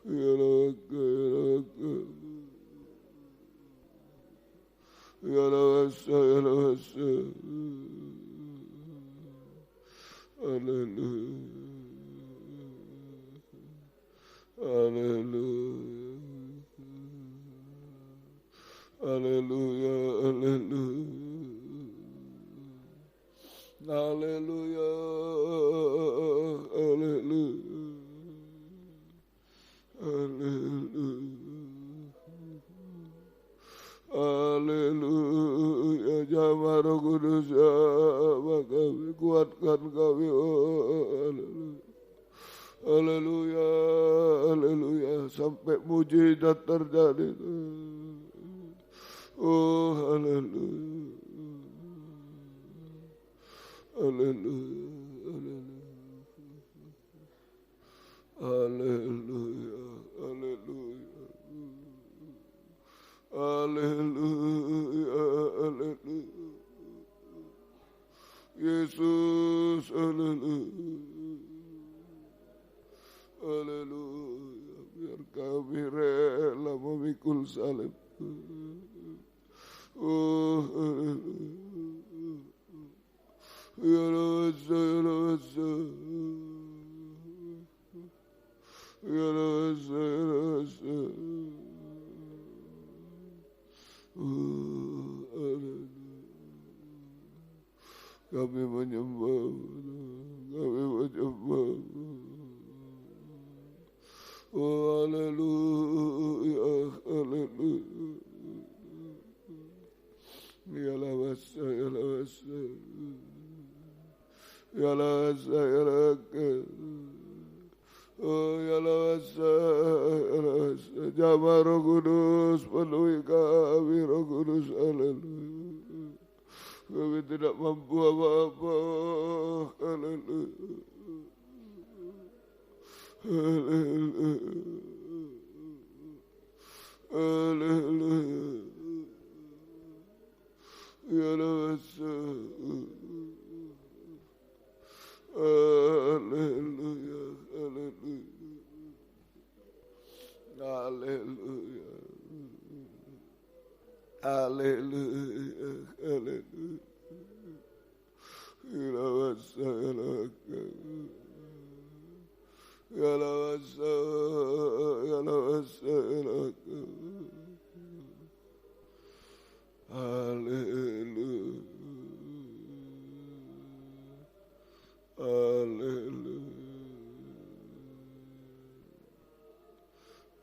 Ya Rabbi, ya Rabbi, ya Rabbi. Haleluya. Haleluya. Haleluya. Haleluya. Haleluya. Haleluya. Haleluya. Jamaah Roh Kudus, jamaah kami, kuatkan kami. Haleluya. Haleluya. Haleluya. Sampai mujizat terjadi. Oh haleluya. Haleluya. Haleluya. Haleluya. Haleluya. Haleluya. Yesus, haleluya. Haleluya. Biar kami rela memikul salib. Oh haleluya. Ya Rasul, ya Rasul. Ya Rasul, ya Rasul. Kami menyembah, kami menyembah. Oh haleluya, haleluya. Ya lawasa, ya lawasa. Ya lawasa, ya lawasa. Oh ya lawasa, ya lawasa. Jamaah Roh Kudus, penuhi kami Roh Kudus, haleluya. Kami tidak mampu apa-apa, haleluya. Haleluya. Haleluya. Ya lawasa. Haleluya, haleluya. Haleluya. Haleluya, haleluya. Ya lawasa, ya lawasa. Ya lawasa, ya lawasa, ya lawasa. Haleluya. Haleluya.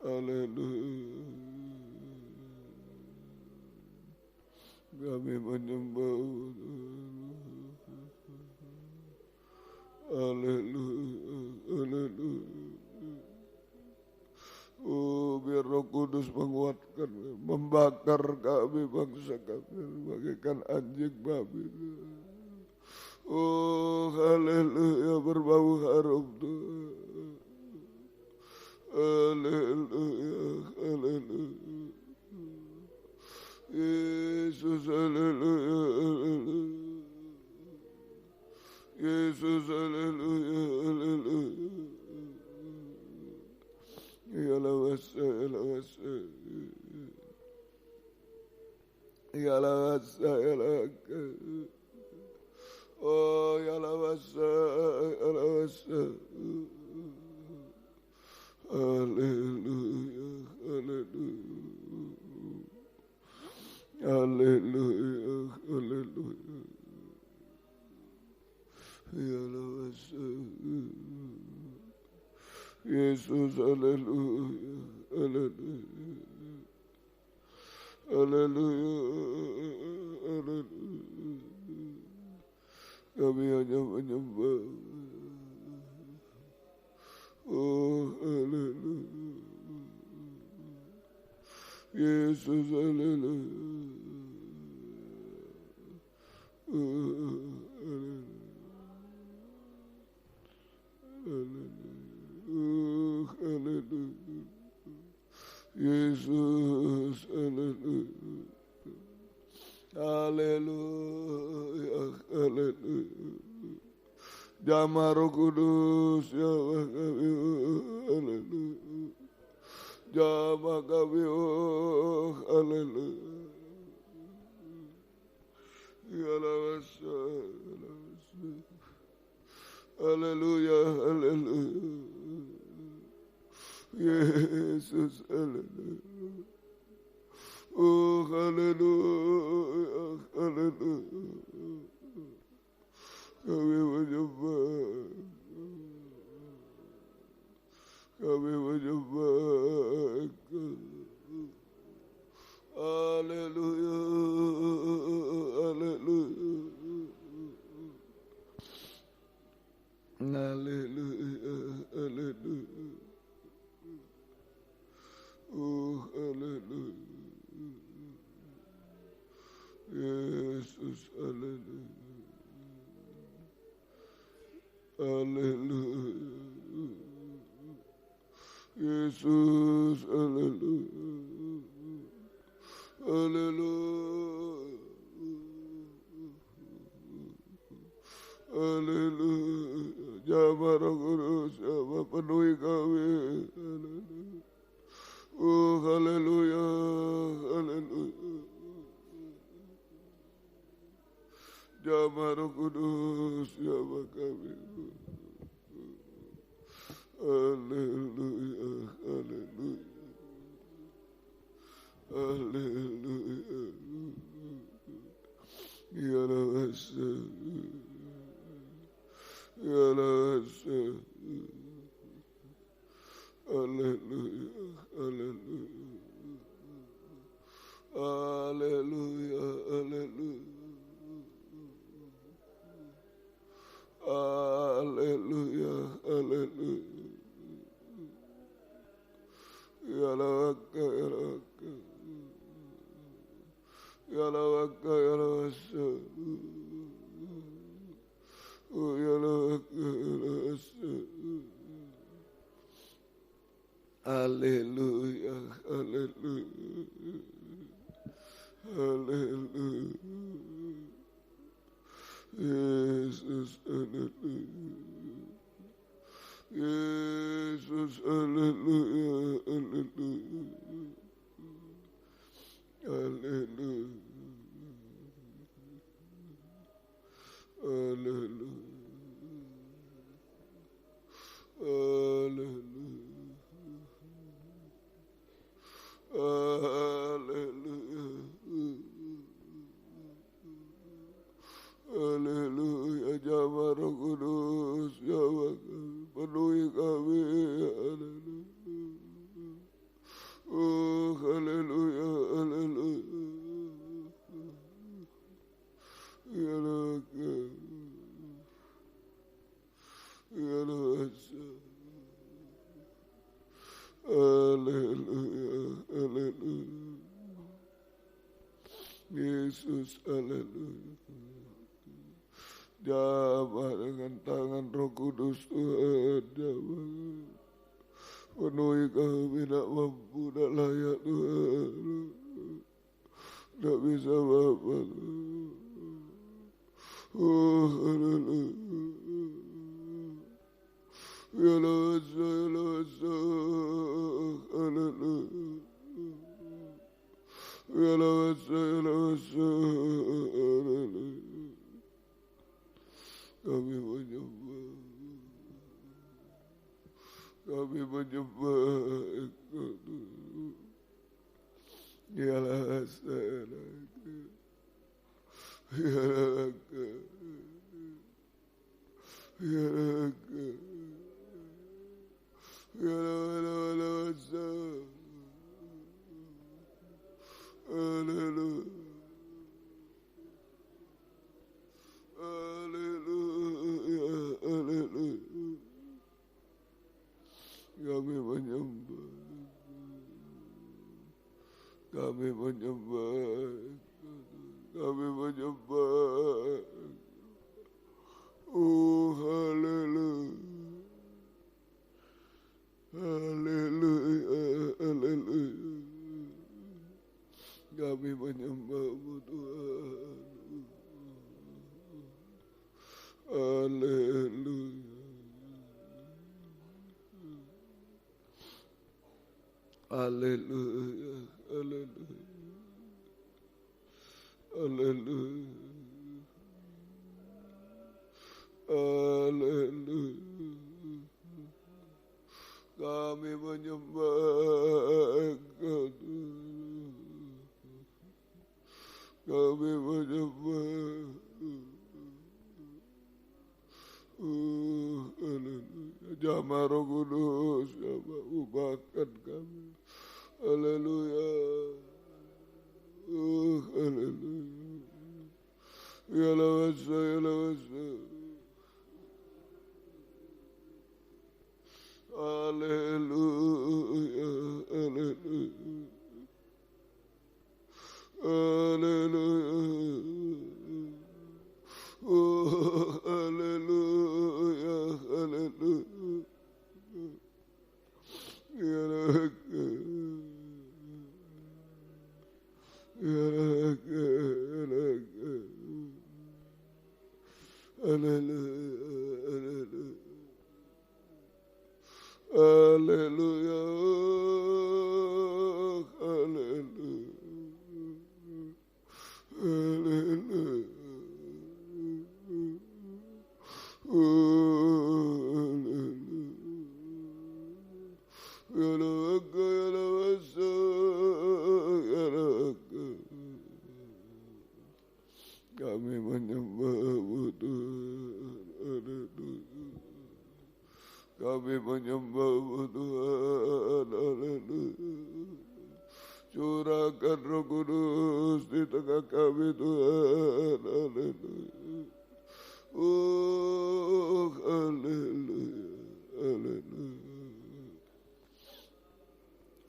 Haleluya. Kami menyembah. Haleluya. Haleluya. Oh, biar Roh Kudus menguatkan, membakar kami, bangsa kami, bagaikan anjing babi. Oh, haleluya, berbau harum Tuhan. Haleluya, haleluya. Yesus, haleluya, haleluya. Yesus, haleluya, haleluya. Yalawasa, yalawasa. Yalawasa, yalawasa. Oh, yalawasa, yalawasa. Haleluya, haleluya. Haleluya, haleluya. Yalawasa. Yesus, haleluya, haleluya. Haleluya, haleluya. Kami hanya menyembah. Oh, haleluya. Yesus, haleluya. Oh, haleluya. Oh, haleluya. Yesus, haleluya. Haleluya, haleluya. Jamaah Roh Kudus, ya kami, haleluya. Jamaah kami, oh, haleluya. Ya lawasa, haleluya, haleluya. Yesus, haleluya. Oh, haleluya, haleluya. Kami menyembah. Kami menyembah. Haleluya, haleluya. Haleluya, haleluya. Oh, haleluya. Yesus, haleluya. Haleluya. Yesus, haleluya. Haleluya. Haleluya. Jamaah Roh Kudus, jamaah penuhi kami. Haleluya. Oh, haleluya, haleluya. Jamaah Roh Kudus, jamaah kami. Haleluya, haleluya. Haleluya. Ya lawasa. Ya lawasa. Haleluya, haleluya. Haleluya, haleluya. Haleluya, haleluya. Ya lawaka, ya lawaka. Ya lawaka, ya lawasa. Oh, ya lawaka, ya lawasa. Haleluya, haleluya. Haleluya. Yesus, haleluya. Yesus, haleluya, haleluya. Haleluya. Haleluya. Haleluya. Haleluya. Haleluya. Jamaah Roh Kudus, jamaah kami, penuhi kami. Haleluya. Oh, haleluya, haleluya. Ya laka. Ya laka. Haleluya, haleluya. Yesus, haleluya. Jamaah dengan tangan Roh Kudus Tuhan, jamaah. Penuhi kami, tak mampu, tak layak Tuhan. Tak bisa apa-apa. Oh, haleluya. Kami menyembah. Kami menyembah Engkau. Yalah salaka. Yalaka. Yalaka. Yalaka. Haleluya. Haleluya. Haleluya. Kami menyembah. Kami menyembah. Kami menyembah. Oh, haleluya. Haleluya. Haleluya. Kami menyembah-Mu Tuhan. Haleluya. Haleluya. Haleluya. Haleluya. Haleluya. Kami menyembah Engkau. Kami menyembah. Haleluya. Jamaah Roh Kudus, ubahkan kami. Haleluya. Haleluya. Ya lawasa, ya lawasa. Haleluya. Haleluya. Haleluya. Oh, haleluya. Haleluya. Ya laka. Ya laka. Ya laka. Haleluya. Haleluya. Haleluya. Haleluya. Kami menyembah-Mu Tuhan. Kami menyembah-Mu Tuhan. Curahkan Roh Kudus di tengah kami Tuhan. Haleluya. Oh, haleluya. Haleluya.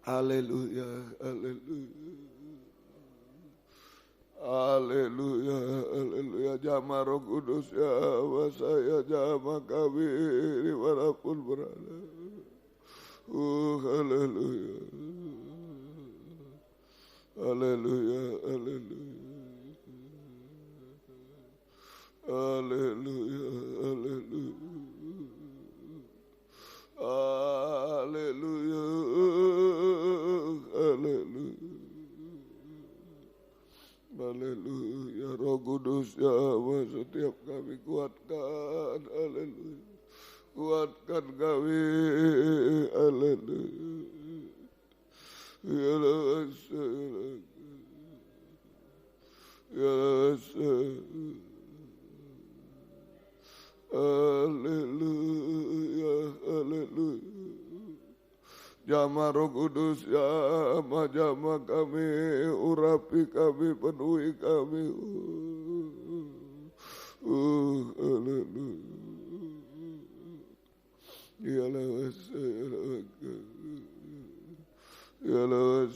Haleluya. Haleluya. Haleluya. Haleluya. Jamaah Roh Kudus ya, saya jamaah kami dimanapun berada. Oh, haleluya. Haleluya. Haleluya. Haleluya. Haleluya. Haleluya. Haleluya. Haleluya. Roh Kudus ya, setiap kami kuatkan. Haleluya. Kuatkan kami. Haleluya. Ya Allah. Ya Allah. Haleluya. Haleluya. Jamaah Roh Kudus ya, jamaah kami, urapi kami, penuhi kami. Haleluya. Ya Allah. Ya Allah.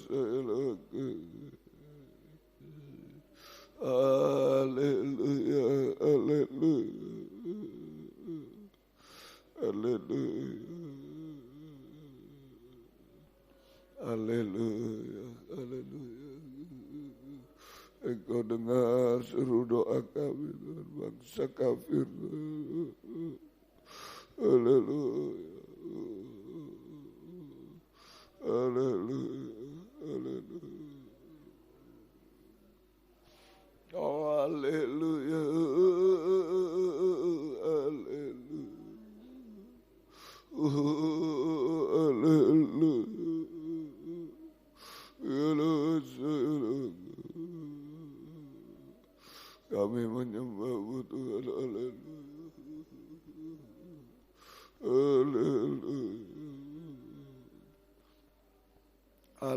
Haleluya. Haleluya. Haleluya. Haleluya. Haleluya. Engkau dengar seru doa kami, Tuhan, bangsa kafir. Haleluya. Haleluya. Haleluya. Oh, haleluya.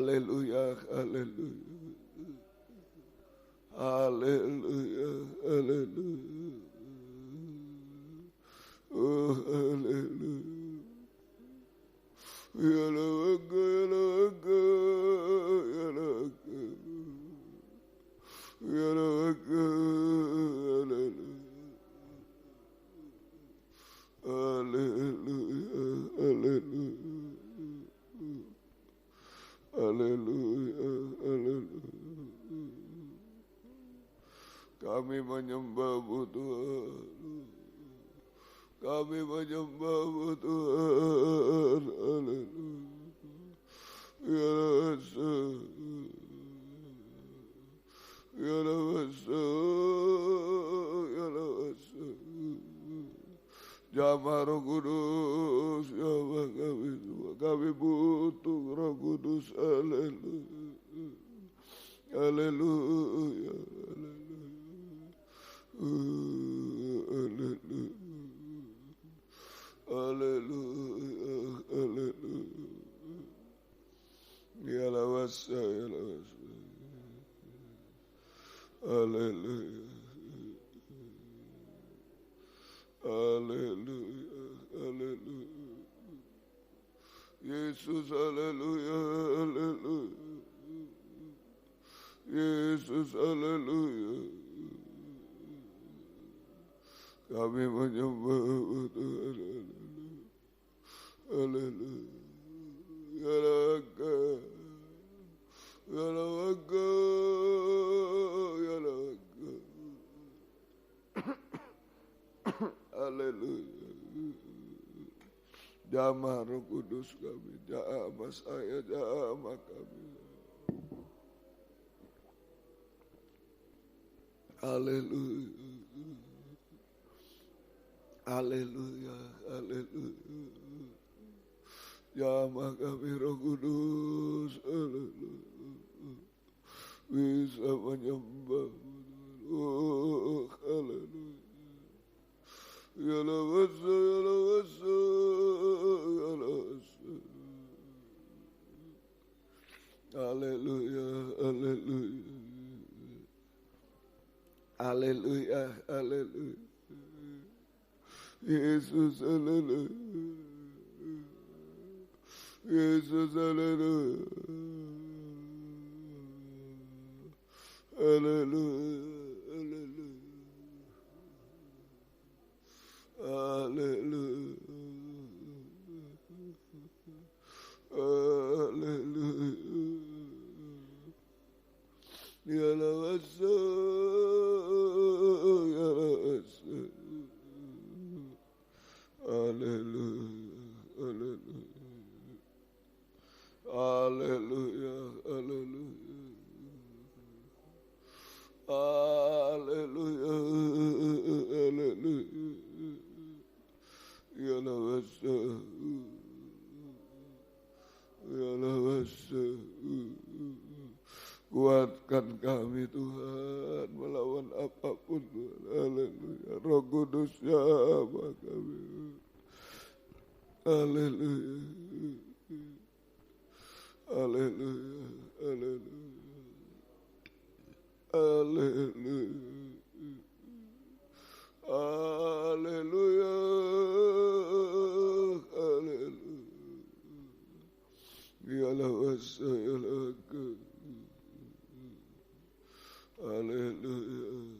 Haleluya, haleluya. Haleluya, haleluya. Oh, haleluya. Ya laga, ya laga, ya laga. Ya laga, haleluya. Haleluya, haleluya. Haleluya, haleluya. Kami menyembah-Mu Tuhan. Kami menyembah-Mu Tuhan. Haleluya. Ya Rasul. Ya Rasul. Ya Rasul. Jamaah Roh Kudus, jamaah kami semua. Kami butuh Roh Kudus. Haleluya. Haleluya. Haleluya. Haleluya. Haleluya. Ya lawasa, ya lawasa. Haleluya. Haleluya. Haleluya. Yesus, haleluya. Haleluya. Yesus, haleluya. Kami menyembah Tuhan. Haleluya. Ya laga. Ya laga. Ya laga. Haleluya. Jamah Roh Kudus kami. Jamah saya. Jamah kami. Haleluya. Haleluya, haleluya. Jamah kami Roh Kudus, haleluya. Bisa menyembah, oh haleluya. Ya lawasa, ya lawasa, ya lawasa. Haleluya, haleluya. Haleluya, haleluya. Yesus, haleluya. Yesus, haleluya. Haleluya, haleluya. Haleluya. Haleluya. Ya lawasa, ya lawasa. Haleluya, haleluya. Haleluya, haleluya. Haleluya, haleluya. Ya lawasa, ya lawasa. Kuatkan kami Tuhan melawan apapun Tuhan. Haleluya. Roh Kudus jamah kami. Haleluya. Haleluya. Haleluya. Haleluya. Haleluya. Haleluya. Ya lawasa, ya laga. Haleluya.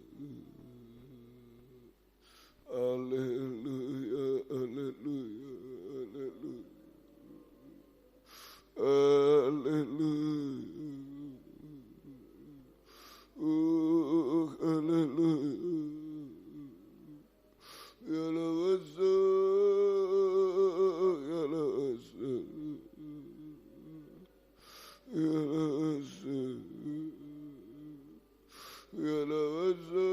Haleluya. Haleluya. Haleluya. Haleluya. Oh, haleluya. Ya lawasa, ya lawasa. Ya lawasa. Ya lawasa,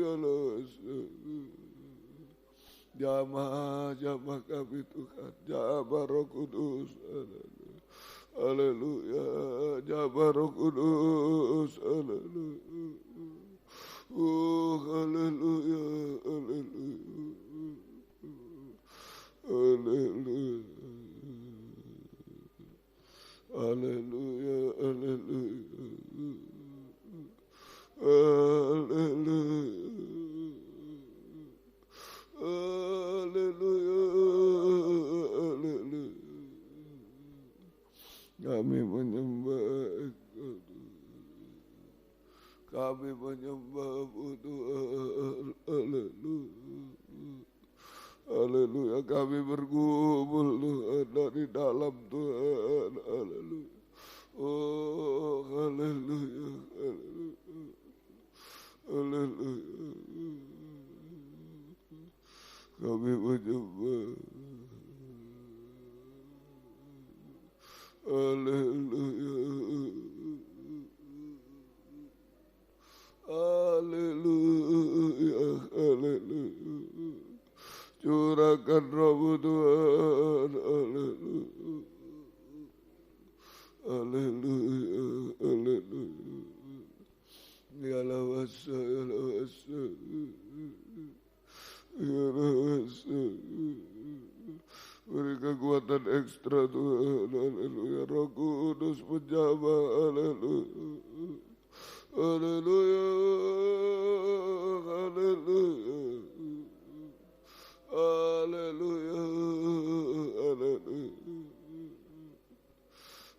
ya lawasa. Jamah, jamah kami Tuhan. Jamah Roh Kudus. Haleluya. Jamah Roh Kudus. Haleluya. Oh, haleluya. Haleluya. Haleluya. Haleluya. kami menyembah-Mu Tuhan. Haleluya. Haleluya, kami bergumul Tuhan dari dalam Tuhan. Haleluya. Oh, haleluya, haleluya. Haleluya. Kami menyembah. Haleluya. Haleluya. Haleluya. Curahkan Roh-Mu Tuhan. Haleluya. Haleluya. Haleluya. Ya lawasa, ya lawasa. Ya lawasa. Beri kekuatan ekstra Tuhan. Haleluya. Roh Kudus menjamah. Haleluya. Haleluya. Haleluya. Haleluya. Haleluya.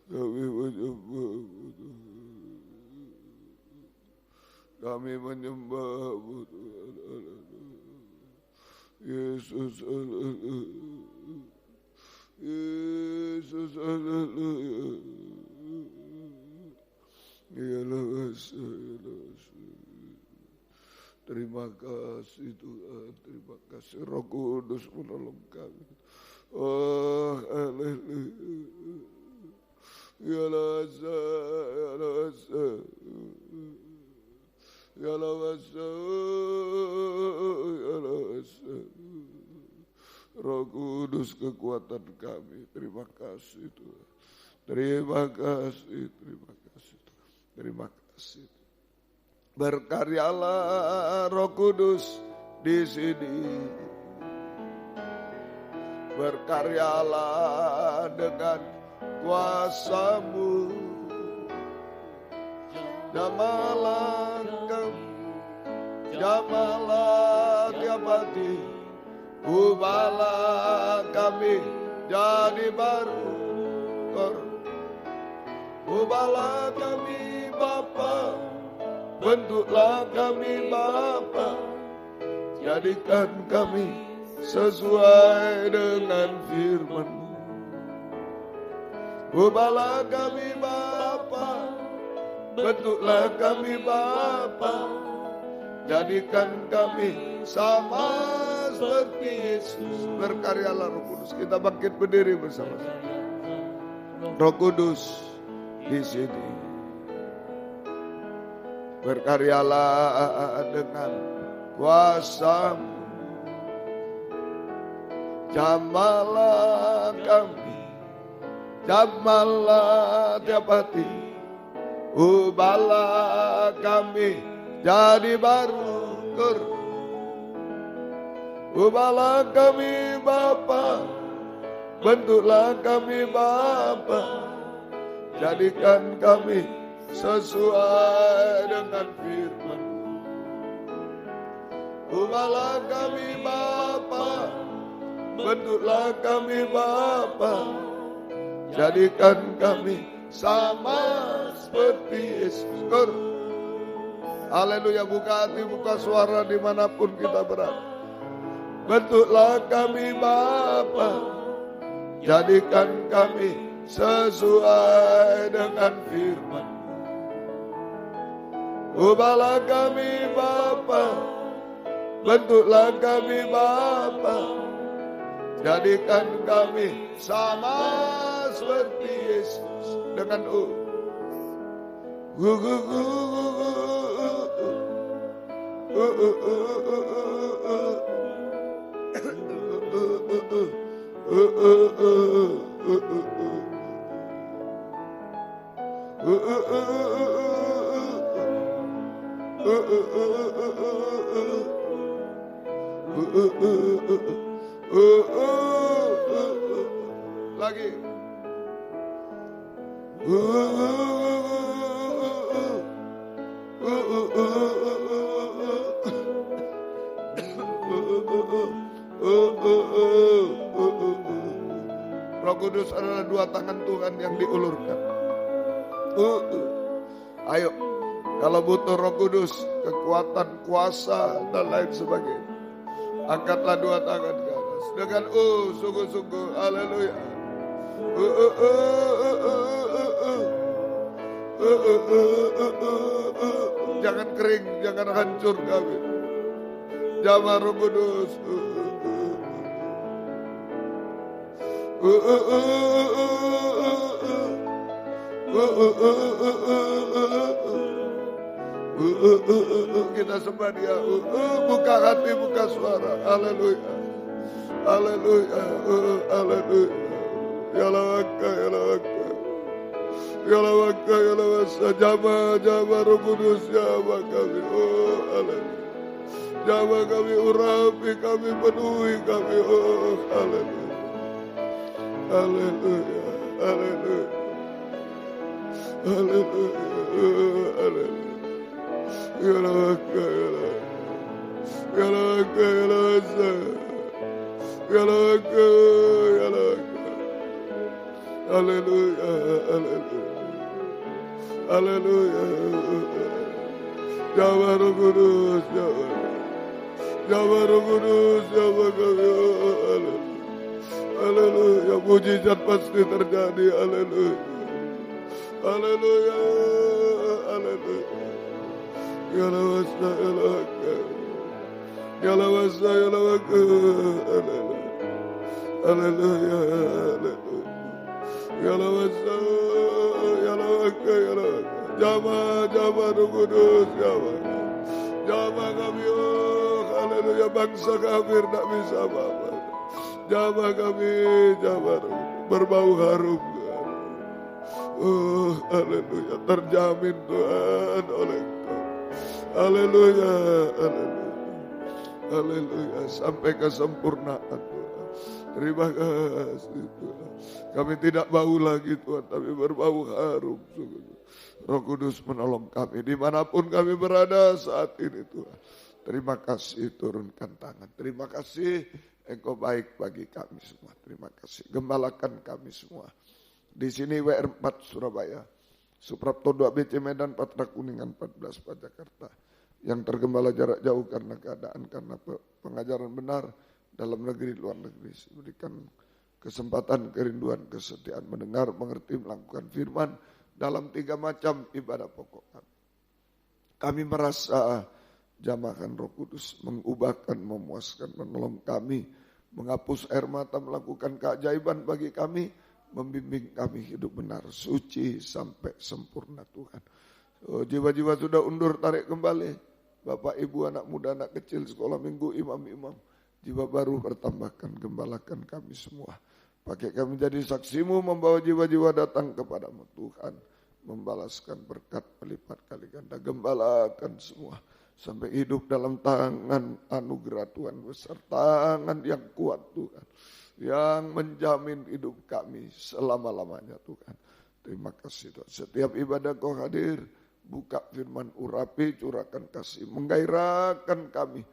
Kami menyembah-Mu Tuhan. Kami menyembah-Mu Tuhan. Haleluya. Yesus, haleluya. Yesus, haleluya. Ya lawasa, ya lawasa. Terima kasih Tuhan, terima kasih Roh Kudus menolong kami. Oh, haleluya. Ya lawasa, ya lawasa. Ya lawasa, ya lawasa. Roh Kudus kekuatan kami. Terima kasih Tuhan. Terima kasih, terima kasih. Terima kasih. Berkaryalah Roh Kudus di sini. Berkaryalah dengan kuasa-Mu. Jamalah kami, jamalah tiap hati. Ubahlah kami jadi baru. Ubahlah kami Bapa, bentuklah kami Bapa, jadikan kami sesuai dengan firman-Mu. Ubahlah kami Bapa, bentuklah kami Bapa, jadikan kami sama seperti Yesus. Berkaryalah Roh Kudus. Kita bangkit berdiri bersama-sama. Roh Kudus di sini. Berkaryalah dengan kuasa-Mu. Jamalah kami, jamalah tiap hati. Ubahlah kami jadi baru. Ubahlah kami Bapa, bentuklah kami Bapa, jadikan kami sesuai dengan firman-Mu. Ubahlah kami Bapa, bentuklah kami Bapa, jadikan kami sama seperti Yesus. Haleluya, buka hati, buka suara dimanapun kita berada. Bentuklah kami Bapa, jadikan kami sesuai dengan firman. Ubahlah kami Bapa, bentuklah kami Bapa, jadikan kami sama seperti Yesus. Dengan lagi. Roh Kudus adalah dua tangan Tuhan yang diulurkan. Ayo, Kalau butuh Roh Kudus, kekuatan, kuasa, dan lain sebagainya, angkatlah dua tangan ke atas. Dengan sungguh-sungguh, haleluya. Jangan kering, jangan hancur kami. Jamah Roh Kudus. Kita sembah Dia. Buka hati, buka suara. Haleluya. Haleluya. Haleluya. Ya lawaka, ya lawaka. Ya lawaka, ya lawasa. Jama Roh Kudus, jama kami. Oh, haleluya. Jama kami urapi, kami penuhi kami. Oh, haleluya. Haleluya. Haleluya. Haleluya. Haleluya. Ya lawaka, ya lawaka. Ya lawaka, ya lawasa. Ya lawaka, ya lawaka. Haleluya, haleluya. Haleluya. Jama Roh Kudus, jama. Jama Roh Kudus, jama kami. Haleluya. Haleluya. Mujizat pasti terjadi. Haleluya. Haleluya. Haleluya. Ya lawasa, ya lawaka. Ya lawasa, ya lawaka. Haleluya. Haleluya. Haleluya. Ya lawasa, ya lawaka, ya lawaka. Jama Roh Kudus, jama. Jama kami, oh, haleluya. Bangsa kafir tak bisa apa-apa. Jama kami, jama berbau harum. Oh, haleluya. Terjamin Tuhan oleh Engkau. Haleluya, haleluya. Haleluya. Sampai kesempurnaan Tuhan. Terima kasih Tuhan. Kami tidak bau lagi Tuhan, tapi berbau harum. Roh Kudus menolong kami dimanapun kami berada saat ini Tuhan. Terima kasih, turunkan tangan. Terima kasih, Engkau baik bagi kami semua. Terima kasih, gembalakan kami semua. Di sini WR4 Surabaya, Suprapto 2 BC Medan, Patra Kuningan 14 Pak Jakarta. Yang tergembala jarak jauh karena keadaan, karena pengajaran benar dalam negeri, luar negeri. Berikan kesempatan, kerinduan, kesetiaan mendengar, mengerti, melakukan firman dalam 3 macam ibadah pokok kami. Kami merasa jamahan Roh Kudus mengubahkan, memuaskan, menolong kami, menghapus air mata, melakukan keajaiban bagi kami, membimbing kami hidup benar, suci sampai sempurna Tuhan. Oh, jiwa-jiwa sudah undur, tarik kembali. Bapak, Ibu, anak muda, anak kecil, sekolah minggu, imam-imam. Jiwa baru bertambahkan, gembalakan kami semua. Pakai kami jadi saksimu, membawa jiwa-jiwa datang kepadamu Tuhan. Membalaskan berkat pelipat kali ganda. Gembalakan semua. Sampai hidup dalam tangan anugerah Tuhan besar. Tangan yang kuat Tuhan. Yang menjamin hidup kami selama-lamanya Tuhan. Terima kasih Tuhan. Setiap ibadah Kau hadir. Buka firman, urapi, curahkan kasih. Menggairahkan kami.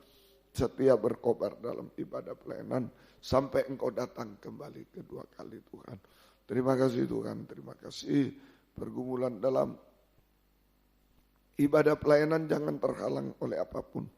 Setia berkobar dalam ibadah pelayanan. Sampai Engkau datang kembali kedua kali Tuhan. Terima kasih Tuhan. Terima kasih. Pergumulan dalam ibadah pelayanan jangan terhalang oleh apapun.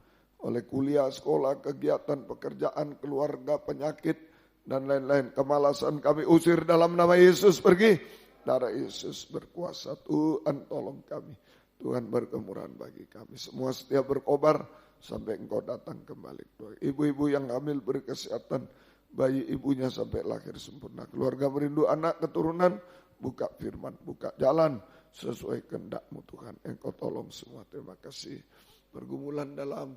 Oleh kuliah, sekolah, kegiatan, pekerjaan, keluarga, penyakit, dan lain-lain. Kemalasan kami usir dalam nama Yesus, pergi. Darah Yesus berkuasa. Tuhan tolong kami. Tuhan berkemurahan bagi kami. Semua setiap berkobar sampai Engkau datang kembali. Ibu-ibu yang hamil beri kesehatan. Bayi ibunya sampai lahir sempurna. Keluarga merindu anak keturunan. Buka firman, buka jalan sesuai kehendak-Mu Tuhan. Engkau tolong semua. Terima kasih. Pergumulan dalam,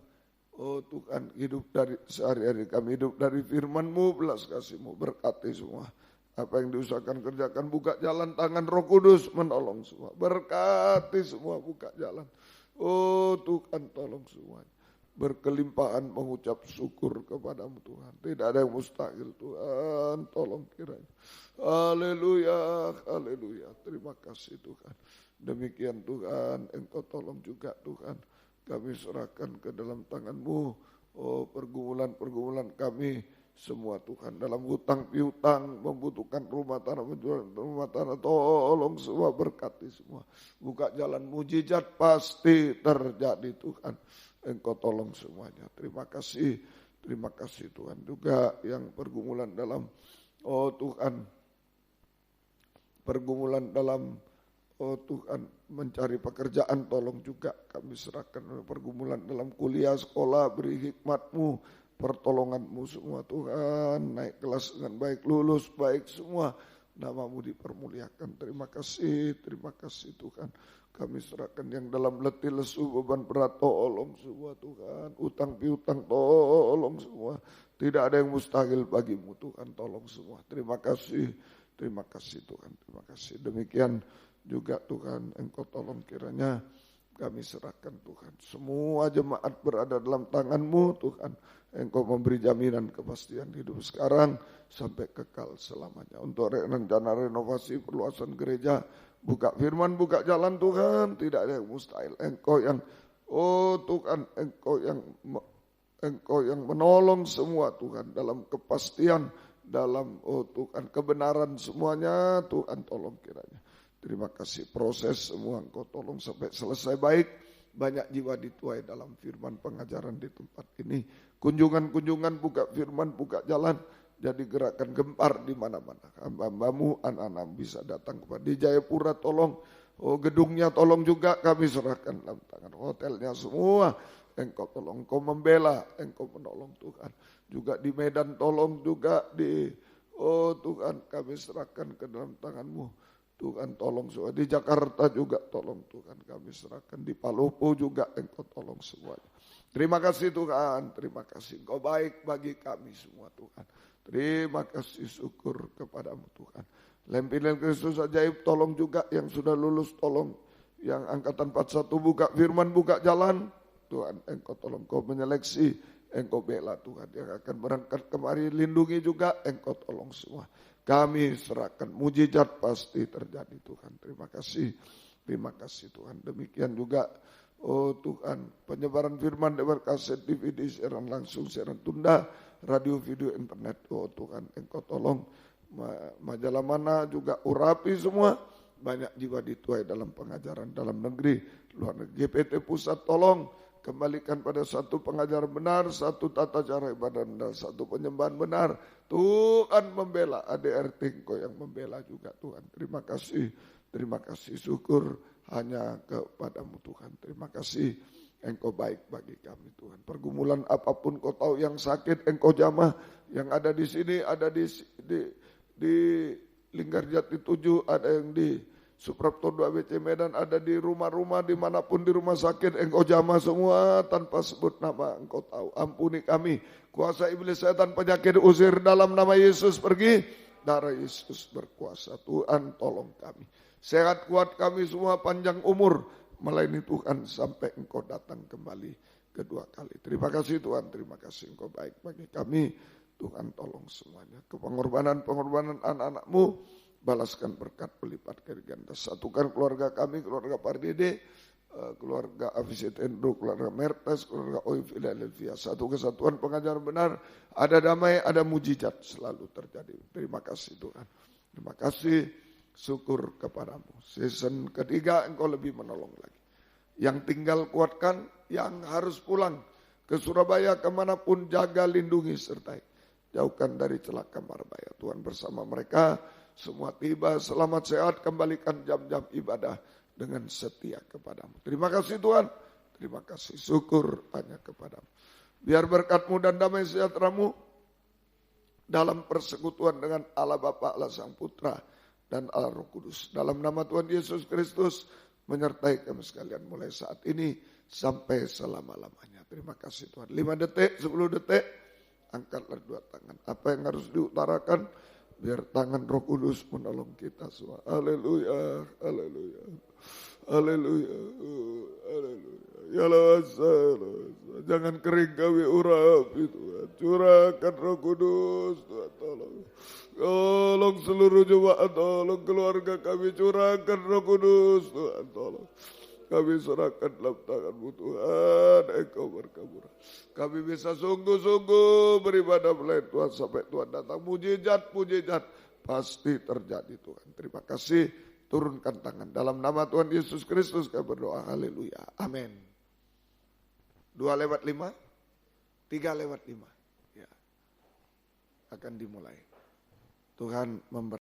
oh Tuhan, hidup dari sehari-hari kami, hidup dari firman-Mu, belas kasih-Mu, berkati semua. Apa yang diusahakan kerjakan, buka jalan, tangan Roh Kudus menolong semua. Berkati semua, buka jalan. Oh Tuhan, tolong semuanya. Berkelimpahan mengucap syukur kepadamu Tuhan. Tidak ada yang mustahil Tuhan, tolong kiranya. Haleluya, haleluya. Terima kasih Tuhan. Demikian Tuhan, Engkau tolong juga Tuhan. Kami serahkan ke dalam tangan-Mu. Oh pergumulan-pergumulan kami semua Tuhan. Dalam hutang piutang, membutuhkan rumah tanah, menjual rumah tanah, tolong semua, berkati semua. Buka jalan mujizat pasti terjadi Tuhan. Engkau tolong semuanya. Terima kasih Tuhan. Juga yang pergumulan dalam, oh Tuhan, pergumulan dalam, oh Tuhan, mencari pekerjaan, tolong juga kami serahkan. Pergumulan dalam kuliah, sekolah, beri hikmat-Mu, pertolongan-Mu semua Tuhan. Naik kelas dengan baik, lulus baik semua. Nama-Mu dipermuliakan. Terima kasih Tuhan. Kami serahkan yang dalam letih lesu, beban berat, tolong semua Tuhan. Utang piutang, tolong semua. Tidak ada yang mustahil bagi-Mu Tuhan, tolong semua. Terima kasih Tuhan, terima kasih. Demikian juga Tuhan, Engkau tolong kiranya kami serahkan Tuhan. Semua jemaat berada dalam tangan-Mu Tuhan. Engkau memberi jaminan kepastian hidup sekarang sampai kekal selamanya. Untuk rencana renovasi perluasan gereja, buka firman, buka jalan Tuhan. Tidak ada yang mustahil. Engkau yang, oh Tuhan, Engkau yang menolong semua Tuhan dalam kepastian, dalam oh Tuhan kebenaran semuanya Tuhan tolong kiranya. Terima kasih, proses semua Engkau tolong sampai selesai baik. Banyak jiwa dituai dalam firman pengajaran di tempat ini. Kunjungan-kunjungan, buka firman, buka jalan. Jadi gerakan gempar di mana-mana. Hamba-Mu, anak-anak bisa datang kepada di Jayapura, tolong. Oh gedungnya tolong juga kami serahkan dalam tangan. Hotelnya semua Engkau tolong, Engkau membela, Engkau menolong Tuhan. Juga di Medan tolong, juga di, oh Tuhan kami serahkan ke dalam tangan-Mu. Tuhan tolong semua, di Jakarta juga tolong Tuhan kami serahkan, di Palopo juga Engkau tolong semuanya. Terima kasih Tuhan, terima kasih, Engkau baik bagi kami semua Tuhan. Terima kasih, syukur kepadamu Tuhan. Lempinan Kristus ajaib tolong juga, yang sudah lulus tolong, yang angkatan 41 buka firman, buka jalan. Tuhan Engkau tolong, Engkau menyeleksi, Engkau bela Tuhan. Yang akan berangkat kemari lindungi juga, Engkau tolong semua. Kami serahkan, mujizat pasti terjadi Tuhan. Terima kasih Tuhan. Demikian juga, oh Tuhan, penyebaran firman lewat kaset, DVD, siaran langsung, siaran tunda, radio, video, internet. Oh Tuhan, Engkau tolong, majalah mana juga urapi semua. Banyak jiwa dituai dalam pengajaran dalam negeri, luar negeri. GPT pusat tolong, kembalikan pada satu pengajaran benar, satu tata cara ibadah benar, satu penyembahan benar. Tuhan membela, ADRT Engkau yang membela juga Tuhan. Terima kasih, syukur hanya kepadamu Tuhan. Terima kasih, Engkau baik bagi kami Tuhan. Pergumulan apapun Kau tahu, yang sakit Engkau jamah, yang ada di sini, ada di Linggarjati 7, ada yang di Suprapto 2 WC Medan, ada di rumah-rumah, dimanapun di rumah sakit, Engkau jamah semua tanpa sebut nama, Engkau tahu. Ampuni kami, kuasa iblis setan penyakit usir dalam nama Yesus, pergi. Darah Yesus berkuasa, Tuhan tolong kami. Sehat kuat kami semua, panjang umur, melayani Tuhan sampai Engkau datang kembali kedua kali. Terima kasih Tuhan, terima kasih Engkau baik bagi kami. Tuhan tolong semuanya. Pengorbanan anak-anak-Mu, balaskan berkat berlipat kali ganda. Satukan keluarga kami, keluarga Pardede, keluarga Afisit Endro, keluarga Mertes, keluarga Oi Philadelphia. Satu kesatuan pengajaran benar, ada damai, ada mujizat selalu terjadi. Terima kasih Tuhan. Terima kasih, syukur kepadamu. Season ketiga Engkau lebih menolong lagi. Yang tinggal kuatkan, yang harus pulang ke Surabaya kemanapun, jaga, lindungi, sertai. Jauhkan dari celaka marbaya. Tuhan bersama mereka, semua tiba selamat sehat, kembalikan jam-jam ibadah dengan setia kepadamu. Terima kasih Tuhan, terima kasih, syukur hanya kepadamu. Biar berkat-Mu dan damai sejahtera-Mu dalam persekutuan dengan Allah Bapa, Allah Sang Putra, dan Allah Roh Kudus. Dalam nama Tuhan Yesus Kristus, menyertai kami sekalian mulai saat ini sampai selama-lamanya. Terima kasih Tuhan. 5 detik, 10 detik, angkatlah dua tangan. Apa yang harus diutarakan, biar tangan Roh Kudus menolong kita semua. Haleluya, haleluya, haleluya, haleluya. Ya Allah, jangan kering kami urapi Tuhan. Curahkan Roh Kudus Tuhan, tolong. Tolong seluruh jemaat, tolong keluarga kami, curahkan Roh Kudus Tuhan, tolong. kami serahkan dalam tangan-Mu Tuhan, Engkau berkabur. Kami bisa sungguh-sungguh beribadah melayani Tuhan sampai Tuhan datang. Mujizat pasti terjadi Tuhan. Terima kasih, turunkan tangan. Dalam nama Tuhan Yesus Kristus kami berdoa, haleluya, amin. 2:05, 3:05, ya, akan dimulai. Tuhan memberkati.